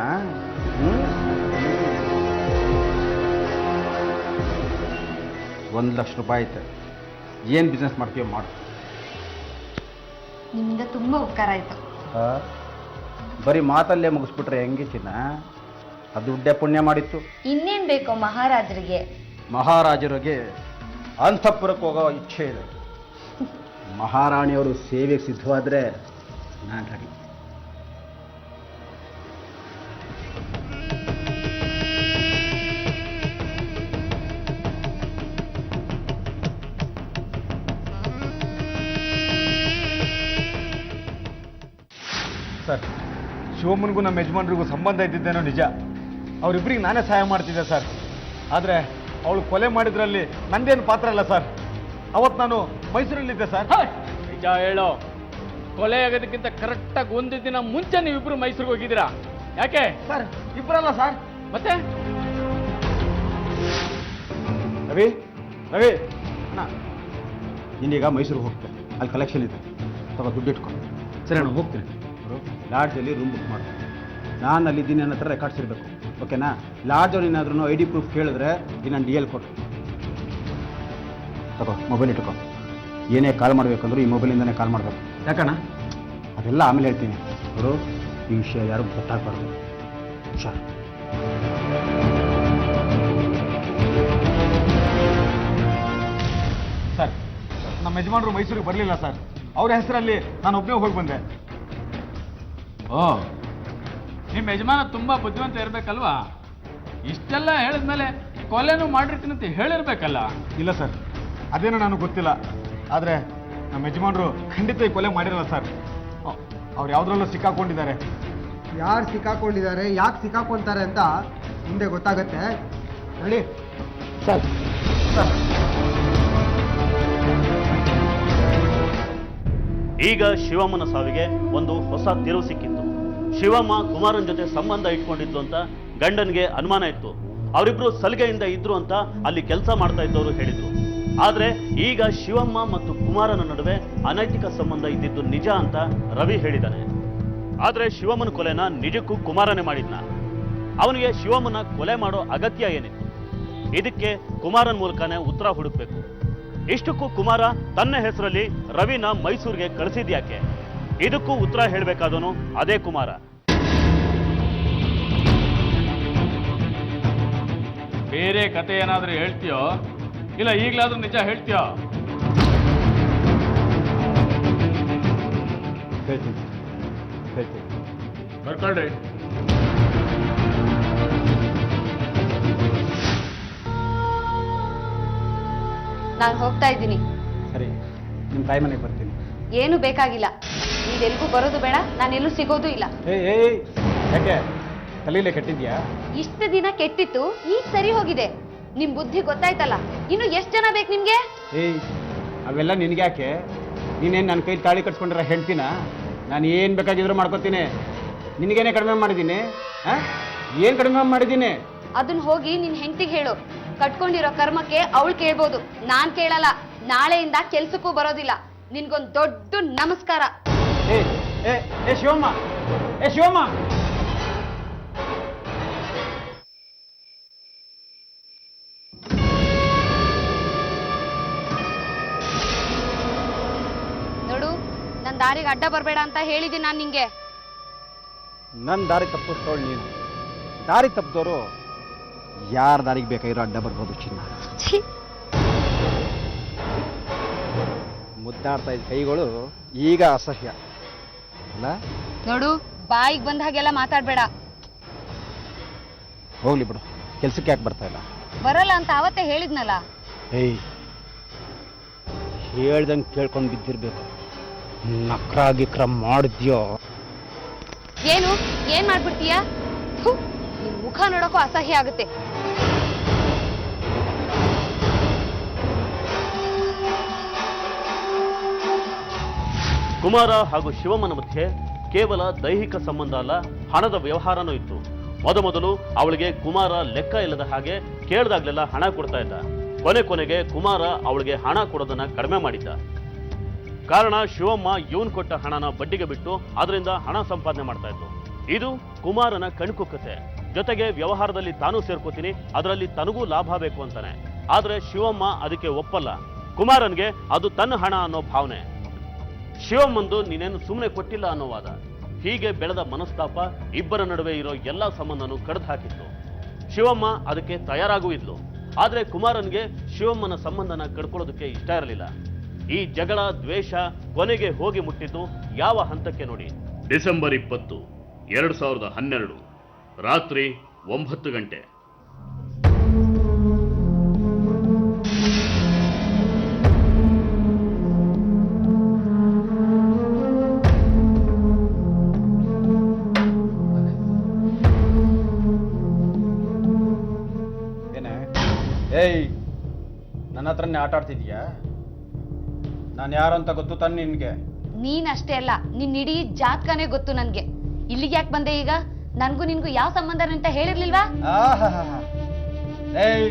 ₹1,00,000 ಆಯ್ತು. ಏನು ಬಿಸ್ನೆಸ್ ಮಾಡ್ತೀವೋ ಮಾಡು. ನಿಮ್ಮಿಂದ ತುಂಬ ಉಪಕಾರ ಆಯಿತು. ಬರೀ ಮಾತಲ್ಲೇ ಮುಗಿಸ್ಬಿಟ್ರೆ ಹೆಂಗೆ ಚಿನ್ನ? ಅದು ದುಡ್ಡೇ ಪುಣ್ಯ ಮಾಡಿತ್ತು. ಇನ್ನೇನು ಬೇಕೋ ಮಹಾರಾಜರಿಗೆ? ಮಹಾರಾಜರಿಗೆ ಅಂತಃಪುರಕ್ಕೆ ಹೋಗೋ ಇಚ್ಛೆ ಇದೆ. ಮಹಾರಾಣಿಯವರು ಸೇವೆಗೆ ಸಿದ್ಧವಾದರೆ ನಾನು ರೆಡಿ. ಸರ್, ಶಿವಮ್ಮನಿಗೂ ನಮ್ಮ ಯಜಮಾನ್ರಿಗೂ ಸಂಬಂಧ ಇದ್ದಿದ್ದೇನೋ ನಿಜ. ಅವರಿಬ್ಬರಿಗೆ ನಾನೇ ಸಹಾಯ ಮಾಡ್ತಿದ್ದೆ ಸರ್. ಆದರೆ ಅವಳು ಕೊಲೆ ಮಾಡಿದ್ರಲ್ಲಿ ನಂದೇನು ಪಾತ್ರ ಇಲ್ಲ ಸರ್. ಅವತ್ತು ನಾನು ಮೈಸೂರಲ್ಲಿದ್ದೆ ಸರ್. ನಿಜ ಹೇಳೋ, ಕೊಲೆ ಆಗೋದಕ್ಕಿಂತ ಕರೆಕ್ಟಾಗಿ ಒಂದು ದಿನ ಮುಂಚೆ ನೀವಿಬ್ರು ಮೈಸೂರಿಗೆ ಹೋಗಿದ್ದೀರಾ. ಯಾಕೆ ಸರ್ ಇಬ್ಬರಲ್ಲ ಸರ್. ಮತ್ತೆ ರವಿ ರವಿ ಅಣ್ಣ, ನೀನೀಗ ಮೈಸೂರಿಗೆ ಹೋಗ್ತೇನೆ, ಅಲ್ಲಿ ಕಲೆಕ್ಷನ್ ಇದೆ, ತಗೋ ದುಡ್ಡು ಇಟ್ಕೊ. ಸರಿ ಅಣ್ಣ ಹೋಗ್ತೀನಿ. ಲಾಡ್ಜಲ್ಲಿ ರೂಮ್ ಬುಕ್ ಮಾಡ್ತೀನಿ. ನಾನು ಅಲ್ಲಿದ್ದೀನಿ, ನನ್ನ ಹತ್ರ ರೆಕಾರ್ಡ್ಸ್ ಇರಬೇಕು, ಓಕೆನಾ? ಲಾಡ್ಜಲ್ಲಿ ಏನಾದ್ರೂ ID ಪ್ರೂಫ್ ಕೇಳಿದ್ರೆ ಈ ನಾನು DL ಕೊಟ್ಟು ತಗೋ, ಮೊಬೈಲ್ ಇಟ್ಕೊ. ಏನೇ ಕಾಲ್ ಮಾಡಬೇಕಂದ್ರೂ ಈ ಮೊಬೈಲಿಂದನೇ ಕಾಲ್ ಮಾಡಬೇಕು. ಯಾಕಣ್ಣ? ಅದೆಲ್ಲ ಆಮೇಲೆ ಹೇಳ್ತೀನಿ. ಅವರು ಈ ವಿಷಯ ಯಾರಿಗೂ ಗೊತ್ತಾಗಬಾರ್ದು. ಹುಷಾರು. ಸರ್ ನಮ್ಮ ಯಜಮಾನರು ಮೈಸೂರಿಗೆ ಬರಲಿಲ್ಲ ಸರ್. ಅವ್ರ ಹೆಸರಲ್ಲಿ ನಾನು ಒಬ್ಬನೇ ಹೋಗಿ ಬಂದೆ. ಓ, ನಿಮ್ಮ ಯಜಮಾನ ತುಂಬಾ ಬುದ್ಧಿವಂತ ಇರ್ಬೇಕಲ್ವಾ? ಇಷ್ಟೆಲ್ಲ ಹೇಳಿದ್ಮೇಲೆ ಕೊಲೆನೂ ಮಾಡಿರ್ತೀನಿ ಅಂತ ಹೇಳಿರ್ಬೇಕಲ್ಲ. ಇಲ್ಲ ಸರ್, ಅದೇನೋ ನನಗೆ ಗೊತ್ತಿಲ್ಲ. ಆದರೆ ನಮ್ಮ ಯಜಮಾನರು ಖಂಡಿತ ಈ ಕೊಲೆ ಮಾಡಿರಲ್ಲ ಸರ್. ಅವ್ರು ಯಾವುದ್ರಲ್ಲೂ ಸಿಕ್ಕಾಕೊಂಡಿದ್ದಾರೆ. ಯಾರು ಸಿಕ್ಕಾಕೊಂಡಿದ್ದಾರೆ, ಯಾಕೆ ಸಿಕ್ಕಾಕೊಂತಾರೆ ಅಂತ ಮುಂದೆ ಗೊತ್ತಾಗತ್ತೆ. ಹೇಳಿ ಸರ್ ಸರ್ ಈಗ ಶಿವಮ್ಮನ ಸಾವಿಗೆ ಒಂದು ಹೊಸ ತಿರುವು ಸಿಕ್ಕಿತ್ತು. ಶಿವಮ್ಮ ಕುಮಾರನ್ ಜೊತೆ ಸಂಬಂಧ ಇಟ್ಕೊಂಡಿದ್ದು ಅಂತ ಗಂಡನ್ಗೆ ಅನುಮಾನ ಇತ್ತು. ಅವರಿಬ್ರು ಸಲಿಗೆಯಿಂದ ಇದ್ರು ಅಂತ ಅಲ್ಲಿ ಕೆಲಸ ಮಾಡ್ತಾ ಇದ್ದವರು ಹೇಳಿದ್ರು. ಆದ್ರೆ ಈಗ ಶಿವಮ್ಮ ಮತ್ತು ಕುಮಾರನ ನಡುವೆ ಅನೈತಿಕ ಸಂಬಂಧ ಇದ್ದಿದ್ದು ನಿಜ ಅಂತ ರವಿ ಹೇಳಿದ್ದಾನೆ. ಆದ್ರೆ ಶಿವಮ್ಮನ ಕೊಲೆನ ನಿಜಕ್ಕೂ ಕುಮಾರನೇ ಮಾಡಿದ್ನ? ಅವನಿಗೆ ಶಿವಮ್ಮನ ಕೊಲೆ ಮಾಡೋ ಅಗತ್ಯ ಏನಿತ್ತು? ಇದಕ್ಕೆ ಕುಮಾರನ್ ಮೂಲಕನೇ ಉತ್ತರ ಹುಡುಕ್ಬೇಕು. ಇಷ್ಟಕ್ಕೂ ಕುಮಾರ ತನ್ನ ಹೆಸರಲ್ಲಿ ರವಿನ ಮೈಸೂರಿಗೆ ಕಳಿಸಿದ್ಯಾಕೆ? ಇದಕ್ಕೂ ಉತ್ತರ ಹೇಳಬೇಕಾದನು ಅದೇ ಕುಮಾರ. ಬೇರೆ ಕತೆ ಏನಾದ್ರೂ ಹೇಳ್ತೀಯೋ ಇಲ್ಲ ಈಗಲಾದ್ರೂ ನಿಜ ಹೇಳ್ತೀಯೋ? ಹೇಳ್ತೀನಿ ಹೇಳ್ತೀನಿ. ಬರ್ಕೊಳ್ರಿ. ನಾನು ಹೋಗ್ತಾ ಇದ್ದೀನಿ. ಸರಿ, ನಿಮ್ಮ ತಾಯಿ ಮನೆಗೆ ಬರ್ತೀನಿ. ಏನು ಬೇಕಾಗಿಲ್ಲ, ನೀವೆಲ್ಗೂ ಬರೋದು ಬೇಡ, ನಾನೆಲ್ಲೂ ಸಿಗೋದು ಇಲ್ಲ. ಏಯ್ ಯಾಕೆ ತಲೆಯಲ್ಲೇ ಕೆಟ್ಟಿದ್ಯಾ? ಇಷ್ಟು ದಿನ ಕೆಟ್ಟಿತ್ತು, ಈಗ ಸರಿ ಹೋಗಿದೆ. ನಿಮ್ ಬುದ್ಧಿ ಗೊತ್ತಾಯ್ತಲ್ಲ. ಇನ್ನು ಎಷ್ಟು ಜನ ಬೇಕು ನಿಮ್ಗೆ? ಏಯ್ ಅವೆಲ್ಲ ನಿನ್ಗೆ ಯಾಕೆ? ನೀನೇನು ನನ್ನ ಕೈ ತಾಳಿ ಕಟ್ಸ್ಕೊಂಡಿರೋ ಹೆಂಡ್ತಿನ? ನಾನು ಏನು ಬೇಕಾಗಿದ್ರು ಮಾಡ್ಕೋತೀನಿ. ನಿನಗೇನೆ ಕಡಿಮೆ ಮಾಡಿದ್ದೀನಿ? ಏನು ಕಡಿಮೆ ಮಾಡಿದ್ದೀನಿ? ಅದನ್ನ ಹೋಗಿ ನಿನ್ ಹೆಂಡತಿಗೆ ಹೇಳು. ಕಟ್ಕೊಂಡಿರೋ ಕರ್ಮಕ್ಕೆ ಅವಳು ಕೇಳ್ಬೋದು, ನಾನ್ ಕೇಳಲ್ಲ. ನಾಳೆಯಿಂದ ಕೆಲ್ಸಕ್ಕೂ ಬರೋದಿಲ್ಲ. ನಿನ್ಗೊಂದ್ ದೊಡ್ಡ ನಮಸ್ಕಾರ. ಏ ಶಿವಮ್ಮ, ಏ ಶಿವಮ್ಮ. ನೋಡು, ನನ್ ದಾರಿಗೆ ಅಡ್ಡ ಬರ್ಬೇಡ ಅಂತ ಹೇಳಿದ್ದೀನಿ ನಾನು ನಿಂಗೆ. ನನ್ನ ದಾರಿ ತಪ್ಪಿಸ್ತೋಳು ನೀನು. ದಾರಿ ತಪ್ಪಿದವರು ಯಾರ ದಾರಿಗೆ ಬೇಕಾಗಿರೋ ಅಡ್ಡ ಬರ್ಬೋದು ಚಿನ್ನ. ಮುದ್ದಾಡ್ತಾ ಇದ್ದ ಕೈಗಳು ಈಗ ಅಸಹ್ಯ ಅಲ್ಲ? ನೋಡು, ಬಾಯಿಗೆ ಬಂದ ಹಾಗೆಲ್ಲ ಮಾತಾಡ್ಬೇಡ. ಹೋಗ್ಲಿ ಬಿಡು, ಕೆಲ್ಸಕ್ಕೆ ಯಾಕೆ ಬರ್ತಾ ಇಲ್ಲ? ಬರಲ್ಲ ಅಂತ ಅವತ್ತೇ ಹೇಳಿದ್ನಲ್ಲ. ಏಯ್, ಹೇಳ್ದಂಗೆ ಕೇಳ್ಕೊಂಡು ಬಿದ್ದಿರ್ಬೇಕು. ನಕ್ರ ಮಾಡಿದ್ಯೋ? ಏನು ಏನ್ ಮಾಡ್ಬಿಡ್ತೀಯ? ನಿನ್ ಮುಖ ನೋಡೋಕ್ಕೂ ಅಸಹ್ಯ ಆಗುತ್ತೆ. ಕುಮಾರ ಹಾಗೂ ಶಿವಮ್ಮನ ಮಧ್ಯೆ ಕೇವಲ ದೈಹಿಕ ಸಂಬಂಧ ಅಲ್ಲ, ಹಣದ ವ್ಯವಹಾರನೂ ಇತ್ತು. ಮೊದಲು ಅವಳಿಗೆ ಕುಮಾರ ಲೆಕ್ಕ ಇಲ್ಲದ ಹಾಗೆ ಕೇಳ್ದಾಗ್ಲೆಲ್ಲ ಹಣ ಕೊಡ್ತಾ ಇದ್ದ. ಕೊನೆಗೆ ಕುಮಾರ ಅವಳಿಗೆ ಹಣ ಕೊಡೋದನ್ನ ಕಡಿಮೆ ಮಾಡಿದ್ದ. ಕಾರಣ ಶಿವಮ್ಮ ಇವನ್ ಕೊಟ್ಟ ಹಣನ ಬಡ್ಡಿಗೆ ಬಿಟ್ಟು ಅದರಿಂದ ಹಣ ಸಂಪಾದನೆ ಮಾಡ್ತಾ ಇತ್ತು. ಇದು ಕುಮಾರನ ಕಣ್ಕುಕ್ಕತೆ. ಜೊತೆಗೆ ವ್ಯವಹಾರದಲ್ಲಿ ತಾನೂ ಸೇರ್ಕೋತೀನಿ, ಅದರಲ್ಲಿ ತನಗೂ ಲಾಭ ಬೇಕು ಅಂತಾನೆ. ಆದ್ರೆ ಶಿವಮ್ಮ ಅದಕ್ಕೆ ಒಪ್ಪಲ್ಲ. ಕುಮಾರನ್ಗೆ ಅದು ತನ್ನ ಹಣ ಅನ್ನೋ ಭಾವನೆ. ಶಿವಮ್ಮಂದು ನೀನೇನು ಸುಮ್ಮನೆ ಕೊಟ್ಟಿಲ್ಲ ಅನ್ನೋ ವಾದ. ಹೀಗೆ ಬೆಳೆದ ಮನಸ್ತಾಪ ಇಬ್ಬರ ನಡುವೆ ಇರೋ ಎಲ್ಲಾ ಸಂಬಂಧನೂ ಕಡ್ದು ಹಾಕಿತ್ತು. ಶಿವಮ್ಮ ಅದಕ್ಕೆ ತಯಾರಾಗೂ ಇದ್ಲು. ಆದ್ರೆ ಕುಮಾರನ್ಗೆ ಶಿವಮ್ಮನ ಸಂಬಂಧನ ಕಡ್ಕೊಳ್ಳೋದಕ್ಕೆ ಇಷ್ಟ ಇರಲಿಲ್ಲ. ಈ ಜಗಳ ದ್ವೇಷ ಕೊನೆಗೆ ಹೋಗಿ ಮುಟ್ಟಿದ್ದು ಯಾವ ಹಂತಕ್ಕೆ ನೋಡಿ. ಡಿಸೆಂಬರ್ 20, 2012 ರಾತ್ರಿ 9 ಗಂಟೆ. ಏಯ್, ನನ್ನ ಹತ್ರನೇ ಆಟ ಆಡ್ತಿದ್ಯಾ? ನಾನು ಯಾರು ಅಂತ ಗೊತ್ತು ತಾನೆ ನಿನಗೆ? ನೀನ್ ಅಷ್ಟೇ ಅಲ್ಲ, ನಿನ್ ಇಡೀ ಜಾತಕನೇ ಗೊತ್ತು ನನ್ಗೆ. ಇಲ್ಲಿಗೆ ಯಾಕೆ ಬಂದೆ ಈಗ? ನನ್ಗೂ ನಿನ್ಗೂ ಯಾವ ಸಂಬಂಧ ಅಂತ ಹೇಳಿರ್ಲಿಲ್ವಾ? ಏಯ್,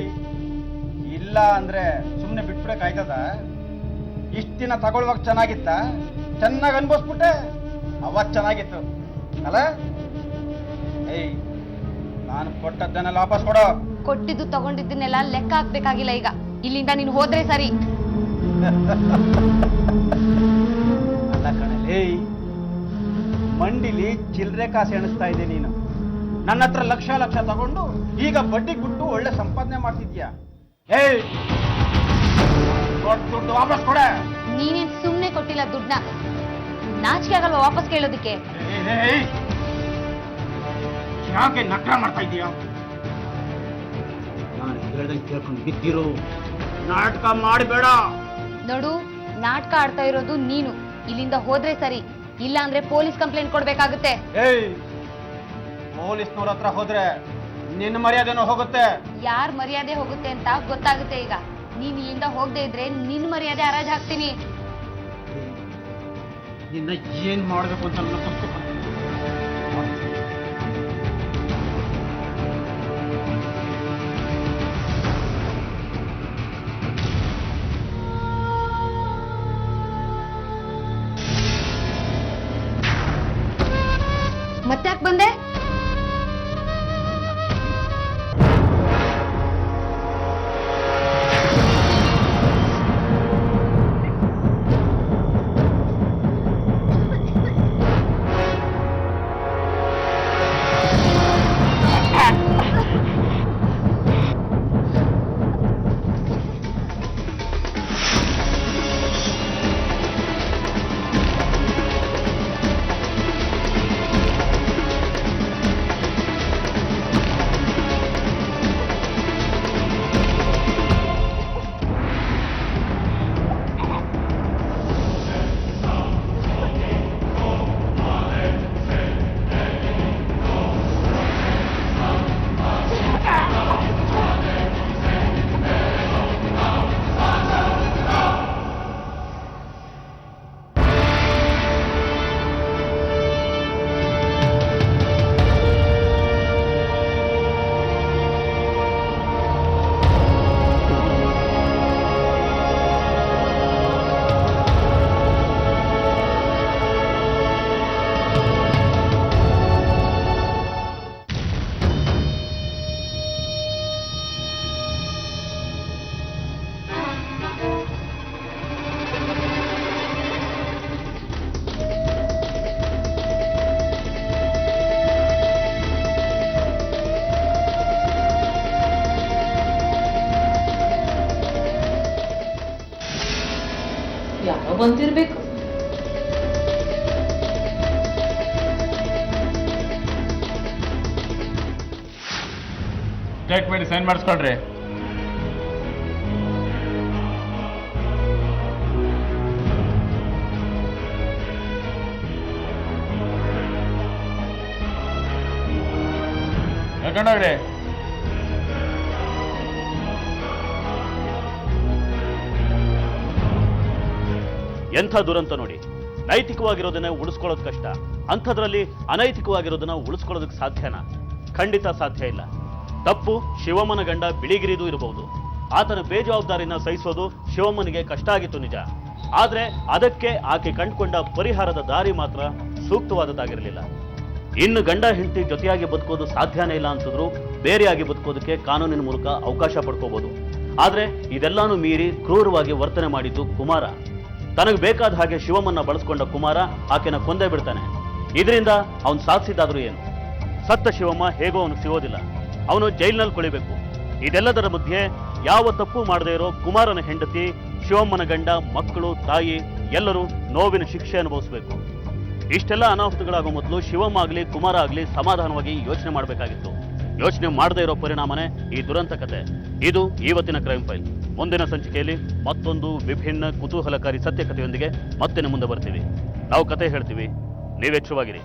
ಇಲ್ಲ ಅಂದ್ರೆ ಸುಮ್ಮನೆ ಬಿಟ್ಬಿಡಕ್ಕಾಯ್ತದ? ಇಷ್ಟ ದಿನ ತಗೊಳ್ಳುವಾಗ ಚೆನ್ನಾಗಿತ್ತ? ಚೆನ್ನಾಗಿ ಅನ್ಭವಿಸ್ಬಿಟ್ಟೆ, ಅವಾಗ ಚೆನ್ನಾಗಿತ್ತು ಅಲ್ಲ? ಏಯ್, ನಾನು ಕೊಟ್ಟದ್ದನ್ನೆಲ್ಲ ವಾಪಸ್ ಕೊಡೋ. ಕೊಟ್ಟಿದ್ದು ತಗೊಂಡಿದ್ದನ್ನೆಲ್ಲ ಲೆಕ್ಕ ಹಾಕ್ಬೇಕಾಗಿಲ್ಲ ಈಗ. ಇಲ್ಲಿಂದ ನೀನು ಹೋದ್ರೆ ಸರಿ. ಅಲ್ಲ ಕಣಲೇ, ಮಂಡಿಲಿ ಚಿಲ್ಲರೆ ಕಾಸು ಎಣಿಸ್ತಾ ಇದ್ದೆ ನೀನು. ನನ್ನ ಹತ್ರ ಲಕ್ಷ ಲಕ್ಷ ತಗೊಂಡು ಈಗ ಬಡ್ಡಿ ಕೊಟ್ಟು ಒಳ್ಳೆ ಸಂಪಾದನೆ ಮಾಡ್ತಿದ್ಯಾ? ಏಯ್, ದುಡ್ಡು ವಾಪಸ್ ಕೊಡ. ನೀನೇನ್ ಸುಮ್ನೆ ಕೊಟ್ಟಿಲ್ಲ ದುಡ್ಡನ್ನ. ನಾಚಿಕೆ ಆಗಲ್ವಾ ವಾಪಸ್ ಕೇಳೋದಿಕ್ಕೆ? ಯಾಕೆ ನಕ್ರ ಮಾಡ್ತಾ ಇದೀಯಾ? ನಾನು ಹೇಳ್ದಂಗೆ ಕೇಳ್ಕೊಂಡು ಬಿದ್ದಿರು, ನಾಟಕ ಮಾಡಬೇಡ. ನೋಡು, ನಾಟಕ ಆಡ್ತಾ ಇರೋದು ನೀನು. ಇಲ್ಲಿಂದ ಹೋದ್ರೆ ಸರಿ, ಇಲ್ಲ ಅಂದ್ರೆ ಪೊಲೀಸ್ ಕಂಪ್ಲೇಂಟ್ ಕೊಡ್ಬೇಕಾಗುತ್ತೆ. ಏಯ್, ಪೊಲೀಸ್ನವ್ರ ಹತ್ರ ಹೋದ್ರೆ ನಿನ್ನ ಮರ್ಯಾದೆನೂ ಹೋಗುತ್ತೆ. ಯಾರ್ ಮರ್ಯಾದೆ ಹೋಗುತ್ತೆ ಅಂತ ಗೊತ್ತಾಗುತ್ತೆ ಈಗ. ನೀನ್ ಇಲ್ಲಿಂದ ಹೋಗದೆ ಇದ್ರೆ ನಿನ್ ಮರ್ಯಾದೆ ಹರಾಜ್ ಹಾಕ್ತೀನಿ. ನಿನ್ನ ಏನ್ ಮಾಡ್ಬೇಕು ಅಂತ ನನ್ನ ಗೊತ್ತು. ಮತ್ತ್ಯಾಕ್ ಬಂದೆ? ಯಾರೋ ಬಂದಿರ್ಬೇಕು. Statement sign ಮಾಡಿಸ್ಕೊಳ್ರಿ. ಯಾಕಂಡ್ರಿ ಎಂಥ ದುರಂತ ನೋಡಿ. ನೈತಿಕವಾಗಿರೋದನ್ನ ಉಳಿಸ್ಕೊಳ್ಳೋದು ಕಷ್ಟ, ಅಂಥದ್ರಲ್ಲಿ ಅನೈತಿಕವಾಗಿರೋದನ್ನ ಉಳಿಸ್ಕೊಳ್ಳೋದಕ್ಕೆ ಸಾಧ್ಯನಾ? ಖಂಡಿತ ಸಾಧ್ಯ ಇಲ್ಲ. ತಪ್ಪು ಶಿವಮ್ಮನ ಗಂಡ ಬಿಳಿಗಿರಿದು ಇರಬಹುದು. ಆತನ ಬೇಜವಾಬ್ದಾರಿನ ಸಹಿಸೋದು ಶಿವಮ್ಮನಿಗೆ ಕಷ್ಟ ಆಗಿತ್ತು ನಿಜ. ಆದ್ರೆ ಅದಕ್ಕೆ ಆಕೆ ಕಂಡುಕೊಂಡ ಪರಿಹಾರದ ದಾರಿ ಮಾತ್ರ ಸೂಕ್ತವಾದದ್ದಾಗಿರಲಿಲ್ಲ. ಇನ್ನು ಗಂಡ ಹೆಂಡತಿ ಜೊತೆಯಾಗಿ ಬದುಕೋದು ಸಾಧ್ಯನೇ ಇಲ್ಲ ಅಂತಂದ್ರು ಬೇರೆಯಾಗಿ ಬದುಕೋದಕ್ಕೆ ಕಾನೂನಿನ ಮೂಲಕ ಅವಕಾಶ ಪಡ್ಕೋಬಹುದು. ಆದ್ರೆ ಇದೆಲ್ಲಾನು ಮೀರಿ ಕ್ರೂರವಾಗಿ ವರ್ತನೆ ಮಾಡಿದ್ದು ಕುಮಾರ. ತನಗೆ ಬೇಕಾದ ಹಾಗೆ ಶಿವಮ್ಮನ್ನ ಬಳಸ್ಕೊಂಡ ಕುಮಾರ ಆಕೆನ ಕೊಂದೇ ಬಿಡ್ತಾನೆ. ಇದರಿಂದ ಅವನು ಸಾಧಿಸಿದಾದ್ರೂ ಏನು? ಸತ್ತ ಶಿವಮ್ಮ ಹೇಗೋ ಅವನು ಸಿಗೋದಿಲ್ಲ, ಅವನು ಜೈಲಿನಲ್ಲಿ ಕುಳಿಬೇಕು. ಇದೆಲ್ಲದರ ಮಧ್ಯೆ ಯಾವ ತಪ್ಪು ಮಾಡದೇ ಇರೋ ಕುಮಾರನ ಹೆಂಡತಿ, ಶಿವಮ್ಮನ ಗಂಡ, ಮಕ್ಕಳು, ತಾಯಿ ಎಲ್ಲರೂ ನೋವಿನ ಶಿಕ್ಷೆ ಅನುಭವಿಸಬೇಕು. ಇಷ್ಟೆಲ್ಲ ಅನಾಹುತಗಳಾಗೋ ಮೊದಲು ಶಿವಮ್ಮ ಆಗಲಿ ಕುಮಾರ ಆಗಲಿ ಸಮಾಧಾನವಾಗಿ ಯೋಚನೆ ಮಾಡಬೇಕಾಗಿತ್ತು. ಯೋಚನೆ ಮಾಡದೇ ಇರೋ ಪರಿಣಾಮನೇ ಈ ದುರಂತ ಕತೆ. ಇದು ಇವತ್ತಿನ ಕ್ರೈಮ್ ಫೈಲ್. ಮುಂದಿನ ಸಂಚಿಕೆಯಲ್ಲಿ ಮತ್ತೊಂದು ವಿಭಿನ್ನ ಕುತೂಹಲಕಾರಿ ಸತ್ಯಕಥೆಯೊಂದಿಗೆ ಮತ್ತೆ ಮುಂದೆ ಬರ್ತೀವಿ. ನಾವು ಕತೆ ಹೇಳ್ತೀವಿ, ನೀವೆಚ್ಚರವಾಗಿರಿ.